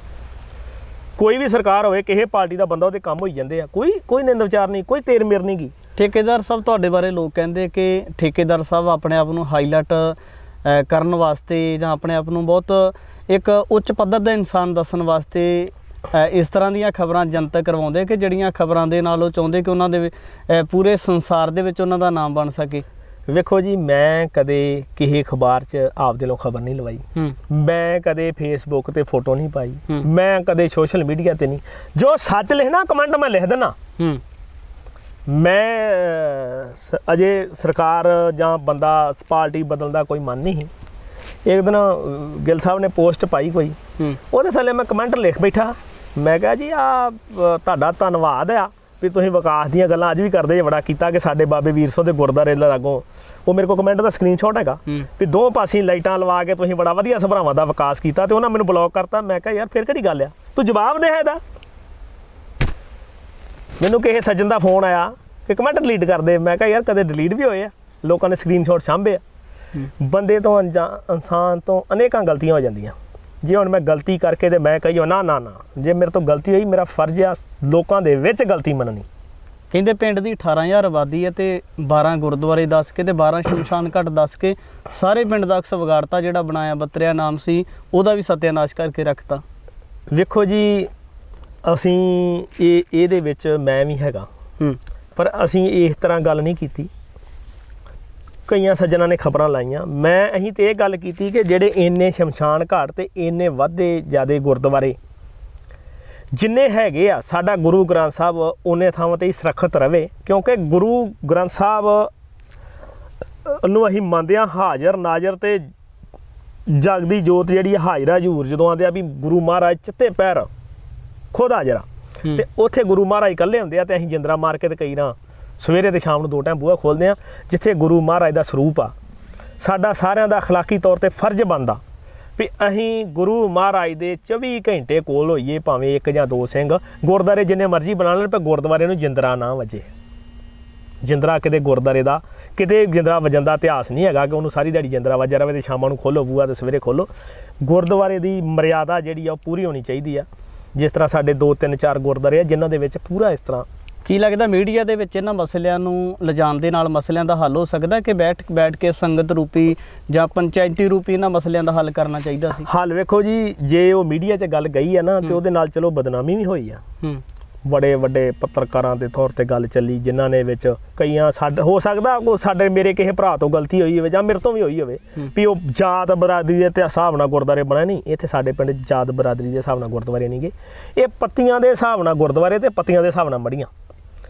ਕੋਈ ਵੀ ਸਰਕਾਰ ਹੋਵੇ, ਕਿਸੇ ਪਾਰਟੀ ਦਾ ਬੰਦਾ ਉਹਦੇ ਕੰਮ ਹੋਈ ਜਾਂਦੇ ਆ, ਕੋਈ ਨਿੰਦ ਵਿਚਾਰ ਨਹੀਂ, ਕੋਈ ਤੇਰ ਮੇਰ ਨਹੀਂ ਗੀ। ਠੇਕੇਦਾਰ ਸਾਹਿਬ ਤੁਹਾਡੇ ਬਾਰੇ ਲੋਕ ਕਹਿੰਦੇ ਕਿ ਠੇਕੇਦਾਰ ਸਾਹਿਬ ਆਪਣੇ ਆਪ ਨੂੰ ਹਾਈਲਾਈਟ ਕਰਨ ਵਾਸਤੇ ਜਾਂ ਆਪਣੇ ਆਪ ਨੂੰ ਬਹੁਤ ਇੱਕ ਉੱਚ ਪੱਧਰ ਦਾ ਇਨਸਾਨ ਦੱਸਣ ਵਾਸਤੇ ਇਸ ਤਰ੍ਹਾਂ ਦੀਆਂ ਖਬਰਾਂ ਜਨਤਕ ਕਰਵਾਉਂਦੇ ਕਿ ਜਿਹੜੀਆਂ ਖਬਰਾਂ ਦੇ ਨਾਲ ਉਹ ਚਾਹੁੰਦੇ ਕਿ ਉਹਨਾਂ ਦੇ ਪੂਰੇ ਸੰਸਾਰ ਦੇ ਵਿੱਚ ਉਹਨਾਂ ਦਾ ਨਾਮ ਬਣ ਸਕੇ। ਵੇਖੋ ਜੀ, ਮੈਂ ਕਦੇ ਕਿਸੇ ਅਖਬਾਰ 'ਚ ਆਪ ਦਿਲੋਂ ਖਬਰ ਨਹੀਂ ਲਵਾਈ, ਮੈਂ ਕਦੇ ਫੇਸਬੁੱਕ ਤੇ ਫੋਟੋ ਨਹੀਂ ਪਾਈ, ਮੈਂ ਕਦੇ ਸੋਸ਼ਲ ਮੀਡੀਆ ਤੇ ਨਹੀਂ। ਜੋ ਸੱਚ ਲਿਖਣਾ ਕਮੈਂਟ ਮੈਂ ਲਿਖ ਦਿੰਦਾ। ਮੈਂ ਅਜੇ ਸਰਕਾਰ ਜਾਂ ਬੰਦਾ ਪਾਰਟੀ ਬਦਲਣ ਦਾ ਕੋਈ ਮਨ ਨਹੀਂ ਸੀ। ਇੱਕ ਦਿਨ ਗਿੱਲ ਸਾਹਿਬ ਨੇ ਪੋਸਟ ਪਾਈ ਕੋਈ, ਉਹਦੇ ਥੱਲੇ ਮੈਂ ਕਮੈਂਟ ਲਿਖ ਬੈਠਾ। ਮੈਂ ਕਿਹਾ ਜੀ ਆ ਤੁਹਾਡਾ ਧੰਨਵਾਦ ਆ ਵੀ ਤੁਸੀਂ ਵਿਕਾਸ ਦੀਆਂ ਗੱਲਾਂ ਅੱਜ ਵੀ ਕਰਦੇ ਜੇ, ਬੜਾ ਕੀਤਾ ਕਿ ਸਾਡੇ ਬਾਬੇ ਵੀਰ ਸਿੰਘ ਦੇ ਗੁਰਦੁਆਰੇ ਲਾਗੋਂ। ਉਹ ਮੇਰੇ ਕੋਲ ਕਮੈਂਟ ਦਾ ਸਕਰੀਨਸ਼ਾਟ ਹੈਗਾ ਵੀ 2 ਪਾਸੇ ਲਾਈਟਾਂ ਲਵਾ ਕੇ ਤੁਸੀਂ ਬੜਾ ਵਧੀਆ ਸਭਰਾਵਾਂ ਦਾ ਵਿਕਾਸ ਕੀਤਾ, ਤੇ ਉਹਨਾਂ ਮੈਨੂੰ ਬਲੌਕ ਕਰਤਾ। ਮੈਂ ਕਿਹਾ ਯਾਰ ਫਿਰ ਕਿਹੜੀ ਗੱਲ ਆ, ਤੂੰ ਜਵਾਬ ਦੇ ਇਹਦਾ। ਮੈਨੂੰ ਕਿਸੇ ਸੱਜਣ ਦਾ ਫੋਨ ਆਇਆ ਕਿ ਕਮੈਂਟ ਡਿਲੀਟ ਕਰ ਦੇ। ਮੈਂ ਕਿਹਾ ਯਾਰ ਕਦੇ ਡਿਲੀਟ ਵੀ ਹੋਏ ਆ, ਲੋਕਾਂ ਨੇ ਸਕਰੀਨਸ਼ਾਟ ਸਾਂਭੇ ਆ। ਬੰਦੇ ਤੋਂ ਇਨਸਾਨ ਤੋਂ ਅਨੇਕਾਂ ਗਲਤੀਆਂ ਹੋ ਜਾਂਦੀਆਂ। ਜੇ ਹੁਣ ਮੈਂ ਗਲਤੀ ਕਰਕੇ ਤੇ ਮੈਂ ਕਹੀ ਨਾ ਨਾ ਨਾ, ਜੇ ਮੇਰੇ ਤੋਂ ਗਲਤੀ ਹੋਈ ਮੇਰਾ ਫਰਜ਼ ਆ ਲੋਕਾਂ ਦੇ ਵਿੱਚ ਗਲਤੀ ਮੰਨਣੀ। ਕਹਿੰਦੇ ਪਿੰਡ ਦੀ 18,000 ਆਬਾਦੀ ਹੈ ਤੇ 12 ਗੁਰਦੁਆਰੇ ਦੱਸ ਕੇ ਤੇ 12 ਸ਼ਮਸ਼ਾਨ ਘਾਟ ਦੱਸ ਕੇ ਸਾਰੇ ਪਿੰਡ ਦਾ ਅਕਸ ਵਿਗਾੜਤਾ। ਜਿਹੜਾ ਬਣਾਇਆ ਬੱਤਰਿਆ ਨਾਮ ਸੀ ਉਹਦਾ ਵੀ ਸਤਿਆਨਾਸ਼ ਕਰਕੇ ਰੱਖਤਾ। ਵੇਖੋ ਜੀ, ਅਸੀਂ ਇਹਦੇ ਵਿੱਚ ਮੈਂ ਵੀ ਹੈਗਾ, ਪਰ ਅਸੀਂ ਇਸ ਤਰ੍ਹਾਂ ਗੱਲ ਨਹੀਂ ਕੀਤੀ। ਕਈਆਂ ਸੱਜਣਾਂ ਨੇ ਖਬਰਾਂ ਲਾਈਆਂ, ਅਸੀਂ ਤੇ ਇਹ ਗੱਲ ਕੀਤੀ ਕਿ ਜਿਹੜੇ ਇੰਨੇ ਸ਼ਮਸ਼ਾਨ ਘਾਟ ਤੇ ਇੰਨੇ ਵੱਧੇ ਜ਼ਿਆਦੇ ਗੁਰਦੁਆਰੇ ਜਿੰਨੇ ਹੈਗੇ ਆ, ਸਾਡਾ ਗੁਰੂ ਗ੍ਰੰਥ ਸਾਹਿਬ ਉਹਨੇ ਥਾਵਾਂ ਤੇ ਹੀ ਸੁਰੱਖਿਅਤ ਰਵੇ। ਕਿਉਂਕਿ ਗੁਰੂ ਗ੍ਰੰਥ ਸਾਹਿਬ ਨੂੰ ਅਸੀਂ ਮੰਨਦੇ ਹਾਂ ਹਾਜ਼ਰ ਨਾਜ਼ਰ ਤੇ ਜਗਦੀ ਜੋਤ ਜਿਹੜੀ ਹਾਜ਼ਰਾ ਹਜ਼ੂਰ। ਜਦੋਂ ਆਉਂਦੇ ਆ ਵੀ ਗੁਰੂ ਮਹਾਰਾਜ ਚਿੱਤੇ ਪੈਰ ਖੁਦ ਹਾਜ਼ਰਾ, ਤੇ ਉੱਥੇ ਗੁਰੂ ਮਹਾਰਾਜ ਇਕੱਲੇ ਹੁੰਦੇ ਆ, ਤੇ ਅਸੀਂ ਜਿੰਦਰਾ ਮਾਰ ਕੇ ਤੇ ਕਈ ਨਾ ਸਵੇਰੇ ਤੇ ਸ਼ਾਮ ਨੂੰ 2 ਟਾਈਮ ਬੂਹਾ ਖੋਲ੍ਹਦੇ ਆ, ਜਿੱਥੇ ਗੁਰੂ ਮਹਾਰਾਜ ਦਾ ਸਰੂਪ ਆ। ਸਾਡਾ ਸਾਰਿਆਂ ਦਾ ਅਖਲਾਕੀ ਤੌਰ ਤੇ ਫਰਜ਼ ਬਣਦਾ ਵੀ ਅਸੀਂ ਗੁਰੂ ਮਹਾਰਾਜ ਦੇ 24 ਘੰਟੇ ਕੋਲ ਹੋਈਏ, ਭਾਵੇਂ 1 ਜਾਂ 2 ਸਿੰਘ। ਗੁਰਦੁਆਰੇ ਜਿੰਨੇ ਮਰਜ਼ੀ ਬਣਾ ਲੈਣ, ਪਰ ਗੁਰਦੁਆਰੇ ਨੂੰ ਜਿੰਦਰਾ ਨਾ ਵੱਜੇ। ਜਿੰਦਰਾ ਕਿਤੇ ਗੁਰਦੁਆਰੇ ਦਾ ਕਿਤੇ ਜਿੰਦਰਾ ਵੱਜਣ ਦਾ ਇਤਿਹਾਸ ਨਹੀਂ ਹੈਗਾ ਕਿ ਉਹਨੂੰ ਸਾਰੀ ਦਿਹਾੜੀ ਜਿੰਦਰਾ ਵੱਜਿਆ ਰਹੇ ਤੇ ਸ਼ਾਮਾਂ ਨੂੰ ਖੋਲ੍ਹੋ ਬੂਹਾ ਤੇ ਸਵੇਰੇ ਖੋਲ੍ਹੋ। ਗੁਰਦੁਆਰੇ ਦੀ ਮਰਿਆਦਾ ਜਿਹੜੀ ਆ ਉਹ ਪੂਰੀ ਹੋਣੀ ਚਾਹੀਦੀ ਆ। ਜਿਸ ਤਰ੍ਹਾਂ ਸਾਡੇ 2 3 4 ਗੁਰਦੁਆਰੇ ਆ ਜਿਨ੍ਹਾਂ ਦੇ ਵਿੱਚ ਪੂਰਾ ਇਸ ਤਰ੍ਹਾਂ। ਕੀ ਲੱਗਦਾ ਮੀਡੀਆ ਦੇ ਵਿੱਚ ਇਹਨਾਂ ਮਸਲਿਆਂ ਨੂੰ ਲਿਜਾਣ ਦੇ ਨਾਲ ਮਸਲਿਆਂ ਦਾ ਹੱਲ ਹੋ ਸਕਦਾ ਕਿ ਬੈਠ ਕੇ ਸੰਗਤ ਰੂਪੀ ਜਾਂ ਪੰਚਾਇਤੀ ਰੂਪੀ ਇਹਨਾਂ ਮਸਲਿਆਂ ਦਾ ਹੱਲ ਕਰਨਾ ਚਾਹੀਦਾ ਸੀ? ਹੱਲ ਵੇਖੋ ਜੀ, ਜੇ ਉਹ ਮੀਡੀਆ 'ਚ ਗੱਲ ਗਈ ਆ ਨਾ ਤੇ ਉਹਦੇ ਨਾਲ ਚਲੋ ਬਦਨਾਮੀ ਵੀ ਹੋਈ ਆ। ਬੜੇ ਵੱਡੇ ਪੱਤਰਕਾਰਾਂ ਦੇ ਤੌਰ ਤੇ ਗੱਲ ਚੱਲੀ, ਜਿਨ੍ਹਾਂ ਨੇ ਵਿੱਚ ਕਈਆਂ ਹੋ ਸਕਦਾ ਉਹ ਸਾਡੇ ਮੇਰੇ ਕਿਸੇ ਭਰਾ ਤੋਂ ਗਲਤੀ ਹੋਈ ਹੋਵੇ ਜਾਂ ਮੇਰੇ ਤੋਂ ਵੀ ਹੋਈ ਹੋਵੇ ਵੀ ਉਹ ਜਾਤ ਬਰਾਦਰੀ ਦੇ ਹਿਸਾਬ ਨਾਲ ਗੁਰਦੁਆਰੇ ਬਣੇ। ਨਹੀਂ, ਇੱਥੇ ਸਾਡੇ ਪਿੰਡ ਜਾਤ ਬਰਾਦਰੀ ਦੇ ਹਿਸਾਬ ਨਾਲ ਗੁਰਦੁਆਰੇ ਨਹੀਂਗੇ, ਇਹ ਪੱਤੀਆਂ ਦੇ ਹਿਸਾਬ ਨਾਲ ਗੁਰਦੁਆਰੇ ਤੇ ਪੱਤੀਆਂ ਦੇ ਹਿਸਾਬ ਨਾਲ ਮੜੀਆਂ।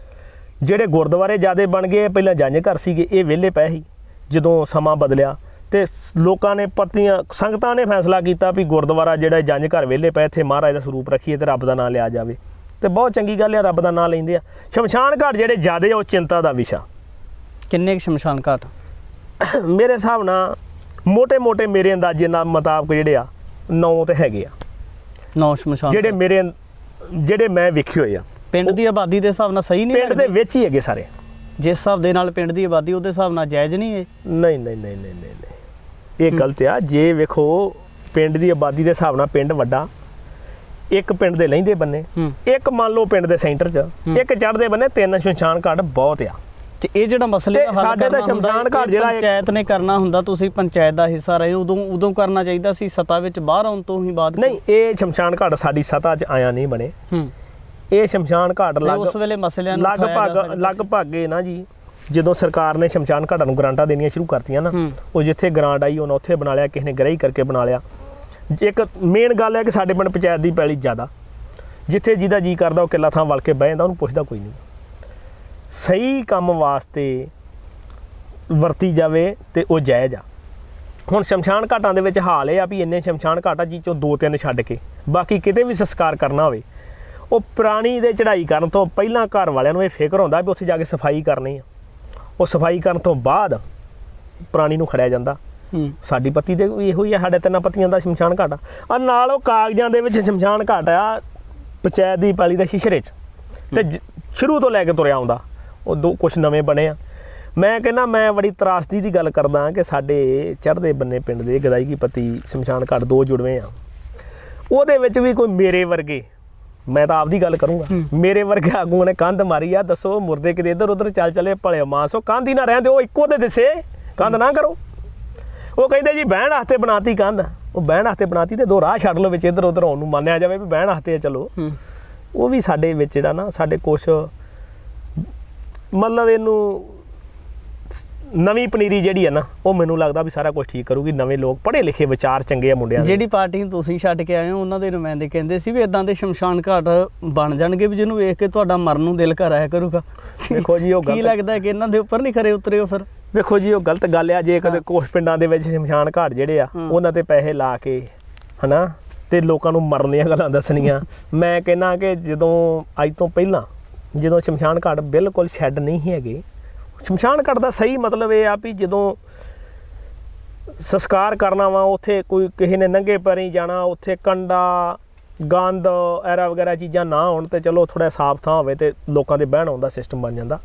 ਜਿਹੜੇ ਗੁਰਦੁਆਰੇ ਜ਼ਿਆਦੇ ਬਣ ਗਏ, ਪਹਿਲਾਂ ਜੰਝ ਘਰ ਸੀਗੇ, ਇਹ ਵਿਹਲੇ ਪਏ ਸੀ। ਜਦੋਂ ਸਮਾਂ ਬਦਲਿਆ ਤੇ ਲੋਕਾਂ ਨੇ ਸੰਗਤਾਂ ਨੇ ਫੈਸਲਾ ਕੀਤਾ ਵੀ ਗੁਰਦੁਆਰਾ ਜਿਹੜਾ ਜੰਝ ਘਰ ਵਿਹਲੇ ਪਏ, ਇੱਥੇ ਮਹਾਰਾਜ ਦਾ ਸਰੂਪ ਰੱਖੀਏ ਤੇ ਰੱਬ ਦਾ ਨਾਂ ਲਿਆ ਜਾਵੇ, ਤੇ ਬਹੁਤ ਚੰਗੀ ਗੱਲ ਆ, ਰੱਬ ਦਾ ਨਾਂ ਲੈਂਦੇ ਆ। ਸ਼ਮਸ਼ਾਨ ਘਾਟ ਜਿਹੜੇ ਜ਼ਿਆਦੇ ਉਹ ਚਿੰਤਾ ਦਾ ਵਿਸ਼ਾ। ਕਿੰਨੇ ਸ਼ਮਸ਼ਾਨ ਘਾਟ? ਮੇਰੇ ਹਿਸਾਬ ਨਾਲ ਮੋਟੇ ਮੇਰੇ ਅੰਦਾਜ਼ੇ ਨਾਲ ਮੁਤਾਬਕ ਜਿਹੜੇ ਆ 9 ਤੇ ਹੈਗੇ ਆ। 9 ਸ਼ਮਸ਼ਾਨ ਜਿਹੜੇ ਮੈਂ ਵੇਖੇ ਹੋਏ ਆ। ਪਿੰਡ ਦੀ ਆਬਾਦੀ ਦੇ ਹਿਸਾਬ ਨਾਲ ਸਹੀ ਨਹੀਂ? ਪਿੰਡ ਦੇ ਵਿੱਚ ਹੀ ਹੈਗੇ ਸਾਰੇ। ਜਿਸ ਹਿਸਾਬ ਦੇ ਨਾਲ ਪਿੰਡ ਦੀ ਆਬਾਦੀ ਉਹਦੇ ਹਿਸਾਬ ਨਾਲ ਜਾਇਜ਼ ਨਹੀਂ ਹੈ? ਨਹੀਂ, ਇਹ ਗਲਤ ਆ। ਜੇ ਵੇਖੋ ਪਿੰਡ ਦੀ ਆਬਾਦੀ ਦੇ ਹਿਸਾਬ ਨਾਲ ਪਿੰਡ ਵੱਡਾ, ਇੱਕ ਪਿੰਡ ਦੇ ਲਹਿੰਦੇ ਬੰਨੇ, ਇੱਕ ਮੰਨ ਲਓ ਪਿੰਡ ਦੇ ਸੈਂਟਰ 'ਚ, ਇੱਕ ਚੜ੍ਹਦੇ ਬੰਨੇ 3 ਸ਼ਮਸ਼ਾਨ ਘਾਟ ਬਹੁਤ ਆ। ਤੇ ਇਹ ਜਿਹੜਾ ਮਸਲੇ ਦਾ ਹੱਲ ਸਾਡੇ ਦਾ ਸ਼ਮਸ਼ਾਨ ਘਾਟ ਜਿਹੜਾ ਪੰਚਾਇਤ ਨੇ ਕਰਨਾ ਹੁੰਦਾ, ਤੁਸੀਂ ਪੰਚਾਇਤ ਦਾ ਹਿੱਸਾ ਰਹੇ, ਉਦੋਂ ਕਰਨਾ ਚਾਹੀਦਾ ਸੀ, ਸੱਤਾ ਵਿੱਚ ਬਾਹਰ ਆਉਣ ਤੋਂ ਹੀ ਬਾਅਦ। ਨਹੀਂ, ਇਹ ਸ਼ਮਸ਼ਾਨ ਘਾਟ ਸਾਡੀ ਸੱਤਾ 'ਚ ਆਇਆ ਨਹੀਂ ਬਣੇ। ਇਹ ਸ਼ਮਸ਼ਾਨ ਘਾਟ ਉਸ ਵੇਲੇ ਮਸਲਿਆਂ ਨੂੰ ਲਗਭਗ ਨਾ ਜੀ, ਜਦੋਂ ਸਰਕਾਰ ਨੇ ਸ਼ਮਸ਼ਾਨ ਘਾਟਾਂ ਨੂੰ ਗ੍ਰਾਂਟਾਂ ਦੇਣੀਆਂ ਸ਼ੁਰੂ ਕਰਤੀਆਂ ਨਾ, ਉਹ ਜਿੱਥੇ ਗ੍ਰਾਂਟ ਆਈ ਉਹਨਾਂ ਉੱਥੇ ਬਣਾ ਲਿਆ, ਕਿਸੇ ਨੇ ਗ੍ਰਹਿ ਕਰਕੇ ਬਣਾ ਲਿਆ। ਇੱਕ ਮੇਨ ਗੱਲ ਹੈ ਕਿ ਸਾਡੇ ਪਿੰਡ ਪੰਚਾਇਤ ਦੀ ਪੈਲੀ ਜ਼ਿਆਦਾ, ਜਿੱਥੇ ਜਿਹਦਾ ਜੀ ਕਰਦਾ ਉਹ ਕਿੱਲਾ ਥਾਂ ਵਲ ਕੇ ਬਹਿ ਜਾਂਦਾ, ਉਹਨੂੰ ਪੁੱਛਦਾ ਕੋਈ ਨਹੀਂ। ਸਹੀ ਕੰਮ ਵਾਸਤੇ ਵਰਤੀ ਜਾਵੇ ਤੇ ਉਹ ਜਾਇਜ਼ ਆ। ਹੁਣ ਸ਼ਮਸ਼ਾਨ ਘਾਟਾਂ ਦੇ ਵਿੱਚ ਹਾਲ ਇਹ ਆ ਵੀ ਇੰਨੇ ਸ਼ਮਸ਼ਾਨ ਘਾਟਾਂ ਜੀ ਚੋਂ 2 3 ਛੱਡ ਕੇ ਬਾਕੀ ਕਿਤੇ ਵੀ ਸੰਸਕਾਰ ਕਰਨਾ ਹੋਵੇ, ਉਹ ਪੁਰਾਣੀ ਦੇ ਚੜ੍ਹਾਈ ਕਰਨ ਤੋਂ ਪਹਿਲਾਂ ਘਰ ਵਾਲਿਆਂ ਨੂੰ ਇਹ ਫਿਕਰ ਹੁੰਦਾ ਵੀ ਉੱਥੇ ਜਾ ਕੇ ਸਫਾਈ ਕਰਨੀ ਆ। ਉਹ ਸਫਾਈ ਕਰਨ ਤੋਂ ਬਾਅਦ ਪੁਰਾਣੀ ਨੂੰ ਖੜਿਆ ਜਾਂਦਾ। ਸਾਡੀ ਪੱਤੀ ਦੇ ਵੀ ਇਹੋ ਹੀ ਆ, ਸਾਡੇ 3 ਪੱਤੀਆਂ ਦਾ ਸ਼ਮਸ਼ਾਨ ਘਾਟ ਆ। ਨਾਲ ਉਹ ਕਾਗਜ਼ਾਂ ਦੇ ਵਿੱਚ ਸ਼ਮਸ਼ਾਨ ਘਾਟ ਆ ਪੰਚਾਇਤ ਦੀ ਪੈਲੀ ਦਾ ਸ਼ੀਸ਼ਰੇ 'ਚ, ਤੇ ਸ਼ੁਰੂ ਤੋਂ ਲੈ ਕੇ ਤੁਰਿਆ ਆਉਂਦਾ। ਉਹ ਕੁਛ ਨਵੇਂ ਬਣੇ ਆ। ਮੈਂ ਕਹਿੰਦਾ, ਮੈਂ ਬੜੀ ਤਰਾਸਦੀ ਦੀ ਗੱਲ ਕਰਦਾ ਕਿ ਸਾਡੇ ਚੜ੍ਹਦੇ ਬੰਨੇ ਪਿੰਡ ਦੇ ਗਦਾਈ ਕੀ ਪੱਤੀ ਸ਼ਮਸ਼ਾਨ ਘਾਟ 2 ਜੁੜਵੇਂ ਆ। ਉਹਦੇ ਵਿੱਚ ਵੀ ਕੋਈ ਮੇਰੇ ਵਰਗੇ ਮੈਂ ਤਾਂ ਆਪਦੀ ਗੱਲ ਕਰੂੰਗਾ। ਮੇਰੇ ਵਰਗੇ ਆਗੂਆਂ ਨੇ ਕੰਧ ਮਾਰੀ ਆ, ਦੱਸੋ ਮੁਰਦੇ ਕਿਤੇ ਇੱਧਰ ਉੱਧਰ ਚੱਲ ਚਲੇ ਭਲੇ ਮਾਸੋ, ਕੰਧ ਹੀ ਨਾ ਰਹਿੰਦੇ, ਉਹ ਇੱਕੋ ਦੇ ਦਿਸੇ, ਕੰਧ ਨਾ ਕਰੋ। ਉਹ ਕਹਿੰਦੇ ਜੀ ਬਹਿਣ ਵਾਸਤੇ ਬਣਾਤੀ ਕੰਧ, ਉਹ ਬਹਿਣ ਵਾਸਤੇ ਬਣਾਤੀ ਤੇ 2 ਰਾਹ ਛੱਡ ਲਓ ਵਿੱਚ, ਇੱਧਰ ਉੱਧਰ ਆਉਣ ਨੂੰ ਮੰਨਿਆ ਜਾਵੇ ਵੀ ਬਹਿਣ ਵਾਸਤੇ ਚਲੋ। ਉਹ ਵੀ ਸਾਡੇ ਵਿੱਚ ਜਿਹੜਾ ਨਾ ਸਾਡੇ ਕੁਛ ਮਤਲਬ ਇਹਨੂੰ ਨਵੀਂ ਪਨੀਰੀ ਜਿਹੜੀ ਹੈ ਨਾ, ਉਹ ਮੈਨੂੰ ਲੱਗਦਾ ਵੀ ਸਾਰਾ ਕੁਝ ਠੀਕ ਕਰੂਗੀ। ਨਵੇਂ ਲੋਕ ਪੜ੍ਹੇ ਲਿਖੇ ਵਿਚਾਰ ਚੰਗੇ ਆ ਮੁੰਡਿਆਂ ਦੇ। ਜਿਹੜੀ ਪਾਰਟੀ ਨੂੰ ਤੁਸੀਂ ਛੱਡ ਕੇ ਆਏ ਹੋ ਉਹਨਾਂ ਦੇ ਨੁਮਾਇੰਦੇ ਕਹਿੰਦੇ ਸੀ ਵੀ ਇਦਾਂ ਦੇ ਸ਼ਮਸ਼ਾਨ ਘਾਟ ਬਣ ਜਾਣਗੇ ਵੀ ਜਿਹਨੂੰ ਵੇਖ ਕੇ ਤੁਹਾਡਾ ਮਰਨ ਨੂੰ ਦਿਲ ਕਰ ਆਇਆ ਕਰੂਗਾ। ਵੇਖੋ ਜੀ ਉਹ ਕੀ ਲੱਗਦਾ ਕਿ ਇਹਨਾਂ ਦੇ ਉੱਪਰ ਨਹੀਂ ਖਰੇ ਉਤਰੇ ਹੋ ਫਿਰ? ਵੇਖੋ ਜੀ ਉਹ ਗਲਤ ਗੱਲ ਆ। ਜੇ ਕਦੇ ਕੁਛ ਪਿੰਡਾਂ ਦੇ ਵਿੱਚ ਸ਼ਮਸ਼ਾਨ ਘਾਟ ਜਿਹੜੇ ਆ ਉਹਨਾਂ ਤੇ ਪੈਸੇ ਲਾ ਕੇ ਹਨਾ ਤੇ ਲੋਕਾਂ ਨੂੰ ਮਰਨ ਦੀਆਂ ਗੱਲਾਂ ਦੱਸਣੀਆਂ, ਮੈਂ ਕਹਿੰਦਾ ਕਿ ਜਦੋਂ ਅੱਜ ਤੋਂ ਪਹਿਲਾਂ ਜਦੋਂ ਸ਼ਮਸ਼ਾਨ ਘਾਟ ਬਿਲਕੁਲ ਸ਼ੈੱਡ ਨਹੀਂ ਹੈਗੇ, ਸ਼ਮਸ਼ਾਨ ਘਾਟ ਦਾ ਸਹੀ ਮਤਲਬ ਇਹ ਆ ਵੀ ਜਦੋਂ ਸੰਸਕਾਰ ਕਰਨਾ ਵਾ ਉੱਥੇ ਕੋਈ ਕਿਸੇ ਨੇ ਨੰਗੇ ਪੈਰੀਂ ਜਾਣਾ, ਉੱਥੇ ਕੰਡਾ ਗੰਦ ਐਰਾ ਵਗੈਰਾ ਚੀਜ਼ਾਂ ਨਾ ਹੋਣ ਤੇ ਚਲੋ ਥੋੜਾ ਸਾਫ਼ ਥਾਂ ਹੋਵੇ ਤੇ ਲੋਕਾਂ ਦੇ ਬਹਿਣ ਆਉਣ ਦਾ ਸਿਸਟਮ ਬਣ ਜਾਂਦਾ।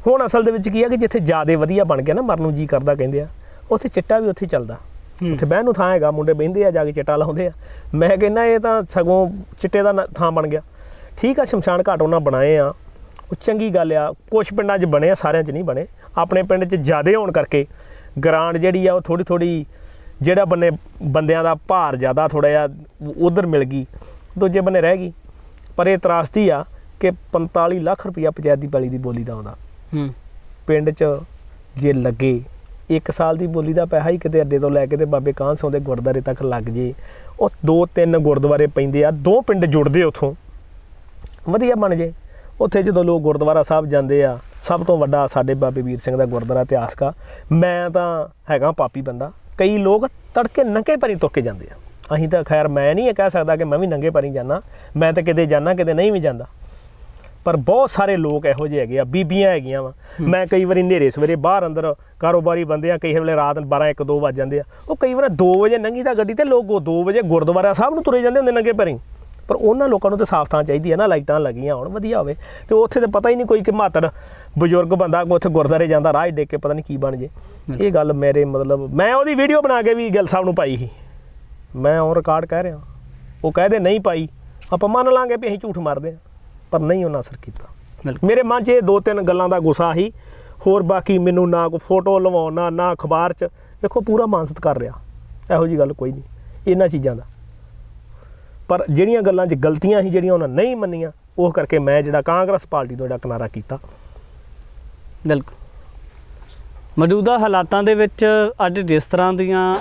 ਹੁਣ ਅਸਲ ਦੇ ਵਿੱਚ ਕੀ ਆ ਕਿ ਜਿੱਥੇ ਜ਼ਿਆਦਾ ਵਧੀਆ ਬਣ ਗਿਆ ਨਾ, ਮਰਨ ਨੂੰ ਜੀ ਕਰਦਾ ਕਹਿੰਦੇ ਆ, ਉੱਥੇ ਚਿੱਟਾ ਵੀ ਉੱਥੇ ਚੱਲਦਾ, ਉੱਥੇ ਬਹਿਣ ਨੂੰ ਥਾਂ ਹੈਗਾ, ਮੁੰਡੇ ਬਹਿੰਦੇ ਆ ਜਾ ਕੇ ਚਿੱਟਾ ਲਾਉਂਦੇ ਆ। ਮੈਂ ਕਹਿੰਦਾ ਇਹ ਤਾਂ ਸਗੋਂ ਚਿੱਟੇ ਦਾ ਥਾਂ ਬਣ ਗਿਆ। ਠੀਕ ਆ ਸ਼ਮਸ਼ਾਨ ਘਾਟ ਉਹਨਾਂ ਬਣਾਏ ਆ, ਉਹ ਚੰਗੀ ਗੱਲ ਆ। ਕੁਛ ਪਿੰਡਾਂ 'ਚ ਬਣੇ ਆ, ਸਾਰਿਆਂ 'ਚ ਨਹੀਂ ਬਣੇ। ਆਪਣੇ ਪਿੰਡ 'ਚ ਜ਼ਿਆਦਾ ਹੋਣ ਕਰਕੇ ਗਰਾਂਡ ਜਿਹੜੀ ਆ ਉਹ ਥੋੜ੍ਹੀ ਜਿਹੜਾ ਬੰਦਿਆਂ ਦਾ ਭਾਰ ਜ਼ਿਆਦਾ ਥੋੜ੍ਹਾ ਜਿਹਾ ਉਧਰ ਮਿਲ ਗਈ, ਦੂਜੇ ਬੰਨੇ ਰਹਿ ਗਈ। ਪਰ ਇਹ ਤਰਾਸਦੀ ਆ ਕਿ 45 ਲੱਖ ਰੁਪਈਆ ਪੰਚਾਇਤ ਦੀ ਪੈਲੀ ਦੀ ਬੋਲੀ ਦਾ ਆਉਂਦਾ ਪਿੰਡ 'ਚ ਜੇ ਲੱਗੇ। 1 ਸਾਲ ਦੀ ਬੋਲੀ ਦਾ ਪੈਸਾ ਹੀ ਕਿਤੇ ਅੱਡੇ ਤੋਂ ਲੈ ਕੇ ਤੇ ਬਾਬੇ ਕਾਂਹ ਸਿੰਘ ਦੇ ਗੁਰਦੁਆਰੇ ਤੱਕ ਲੱਗ ਜੇ। ਉਹ 2-3 ਗੁਰਦੁਆਰੇ ਪੈਂਦੇ ਆ, 2 ਪਿੰਡ ਜੁੜਦੇ ਉੱਥੋਂ, ਵਧੀਆ ਬਣ ਜੇ। ਉੱਥੇ ਜਦੋਂ ਲੋਕ ਗੁਰਦੁਆਰਾ ਸਾਹਿਬ ਜਾਂਦੇ ਆ, ਸਭ ਤੋਂ ਵੱਡਾ ਸਾਡੇ ਬਾਬੇ ਵੀਰ ਸਿੰਘ ਦਾ ਗੁਰਦੁਆਰਾ ਇਤਿਹਾਸਕ ਆ। ਮੈਂ ਤਾਂ ਹੈਗਾ ਪਾਪੀ ਬੰਦਾ, ਕਈ ਲੋਕ ਤੜਕੇ ਨੰਗੇ ਪੈਰੀਂ ਤੁਰ ਕੇ ਜਾਂਦੇ ਆ। ਅਸੀਂ ਤਾਂ ਖੈਰ ਮੈਂ ਨਹੀਂ ਕਹਿ ਸਕਦਾ ਕਿ ਮੈਂ ਵੀ ਨੰਗੇ ਪੈਰੀਂ ਜਾਂਦਾ, ਮੈਂ ਤਾਂ ਕਿਤੇ ਜਾਂਦਾ ਕਿਤੇ ਨਹੀਂ ਵੀ ਜਾਂਦਾ। ਪਰ ਬਹੁਤ ਸਾਰੇ ਲੋਕ ਇਹੋ ਜਿਹੇ ਹੈਗੇ ਆ, ਬੀਬੀਆਂ ਹੈਗੀਆਂ ਵਾ। ਮੈਂ ਕਈ ਵਾਰੀ ਹਨੇਰੇ ਸਵੇਰੇ ਬਾਹਰ ਅੰਦਰ ਕਾਰੋਬਾਰੀ ਬੰਦੇ ਆ, ਕਈ ਵੇਲੇ ਰਾਤ 12-1-2 ਵੱਜ ਜਾਂਦੇ ਆ, ਉਹ ਕਈ ਵਾਰ 2 ਵਜੇ ਲੰਘੀ ਦਾ ਗੱਡੀ ਤੇ ਲੋਕ 2 ਵਜੇ ਗੁਰਦੁਆਰਾ ਸਾਹਿਬ ਨੂੰ ਤੁਰੇ ਜਾਂਦੇ ਹੁੰਦੇ ਨੰਗੇ ਪੈਰੀਂ। ਪਰ ਉਹਨਾਂ ਲੋਕਾਂ ਨੂੰ ਤਾਂ ਸਾਫ਼ ਥਾਂ ਚਾਹੀਦੀ ਹੈ ਨਾ, ਲਾਈਟਾਂ ਲੱਗੀਆਂ ਹੋਣ, ਵਧੀਆ ਹੋਵੇ। ਤੇ ਉੱਥੇ ਤਾਂ ਪਤਾ ਹੀ ਨਹੀਂ ਕੋਈ ਕਿ ਮਾਤੜ ਬਜ਼ੁਰਗ ਬੰਦਾ ਉੱਥੇ ਗੁਰਦੁਆਰੇ ਜਾਂਦਾ, ਰਾਹ ਡੇਕ ਕੇ ਪਤਾ ਨਹੀਂ ਕੀ ਬਣ ਜੇ। ਇਹ ਗੱਲ ਮੇਰੇ ਮਤਲਬ ਮੈਂ ਉਹਦੀ ਵੀਡੀਓ ਬਣਾ ਕੇ ਵੀ ਗਿੱਲ ਸਾਹਿਬ ਨੂੰ ਪਾਈ ਸੀ, ਮੈਂ ਉਹ ਰਿਕਾਰਡ ਕਹਿ ਰਿਹਾ। ਉਹ ਕਹਦੇ ਨਹੀਂ ਪਾਈ, ਆਪਾਂ ਮੰਨ ਲਾਂਗੇ ਵੀ ਅਸੀਂ ਝੂਠ ਮਾਰਦੇ ਹਾਂ, ਪਰ ਨਹੀਂ ਉਹਨਾਂ ਅਸਰ ਕੀਤਾ। ਮੇਰੇ ਮਨ 'ਚ ਇਹ 2-3 ਗੱਲਾਂ ਦਾ ਗੁੱਸਾ ਸੀ, ਹੋਰ ਬਾਕੀ ਮੈਨੂੰ ਨਾ ਕੋਈ ਫੋਟੋ ਲਵਾਉਣਾ ਨਾ ਅਖਬਾਰ 'ਚ। ਵੇਖੋ ਪੂਰਾ ਮਾਨ ਸਤਿਕਾਰ ਰਿਹਾ, ਇਹੋ ਜਿਹੀ ਗੱਲ ਕੋਈ ਨਹੀਂ ਇਹਨਾਂ ਚੀਜ਼ਾਂ ਦਾ। ਪਰ ਜਿਹੜੀਆਂ ਗੱਲਾਂ 'ਚ ਗਲਤੀਆਂ ਸੀ, ਜਿਹੜੀਆਂ ਉਹਨਾਂ ਨਹੀਂ ਮੰਨੀਆਂ, ਉਹ ਕਰਕੇ ਮੈਂ ਜਿਹੜਾ ਕਾਂਗਰਸ ਪਾਰਟੀ ਤੋਂ ਜਿਹੜਾ ਕਿਨਾਰਾ ਕੀਤਾ। ਬਿਲਕੁਲ ਮੌਜੂਦਾ ਹਾਲਾਤਾਂ ਦੇ ਵਿੱਚ ਅੱਜ ਜਿਸ ਤਰ੍ਹਾਂ ਦੀਆਂ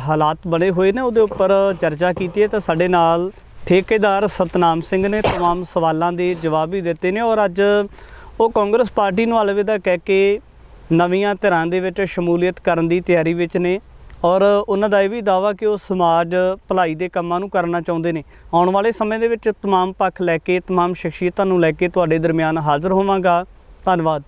ਹਾਲਾਤ ਬਣੇ ਹੋਏ ਨੇ ਉਹਦੇ ਉੱਪਰ ਚਰਚਾ ਕੀਤੀ ਹੈ। ਤਾਂ ਸਾਡੇ ਨਾਲ ਠੇਕੇਦਾਰ ਸਤਨਾਮ ਸਿੰਘ ਨੇ तमाम ਸਵਾਲਾਂ ਦੇ ਜਵਾਬ ਵੀ ਦਿੱਤੇ ਨੇ, ਔਰ ਅੱਜ ਉਹ ਕਾਂਗਰਸ ਪਾਰਟੀ ਨੂੰ ਅਲਵਿਦਾ ਕਹਿ ਕੇ ਨਵੀਆਂ ਧਿਰਾਂ ਦੇ ਵਿੱਚ ਸ਼ਮੂਲੀਅਤ ਕਰਨ ਦੀ ਤਿਆਰੀ ਵਿੱਚ ਨੇ। ਔਰ ਉਹਨਾਂ ਦਾ ਇਹ ਵੀ ਦਾਅਵਾ ਕਿ ਉਹ ਸਮਾਜ ਭਲਾਈ ਦੇ ਕੰਮਾਂ ਨੂੰ ਕਰਨਾ ਚਾਹੁੰਦੇ ਨੇ। ਆਉਣ ਵਾਲੇ ਸਮੇਂ ਦੇ ਵਿੱਚ तमाम ਪੱਖ ਲੈ ਕੇ, तमाम ਸ਼ਖਸੀਅਤਾਂ ਨੂੰ ਲੈ ਕੇ ਤੁਹਾਡੇ ਦਰਮਿਆਨ ਹਾਜ਼ਰ ਹੋਵਾਂਗਾ। ਧੰਨਵਾਦ।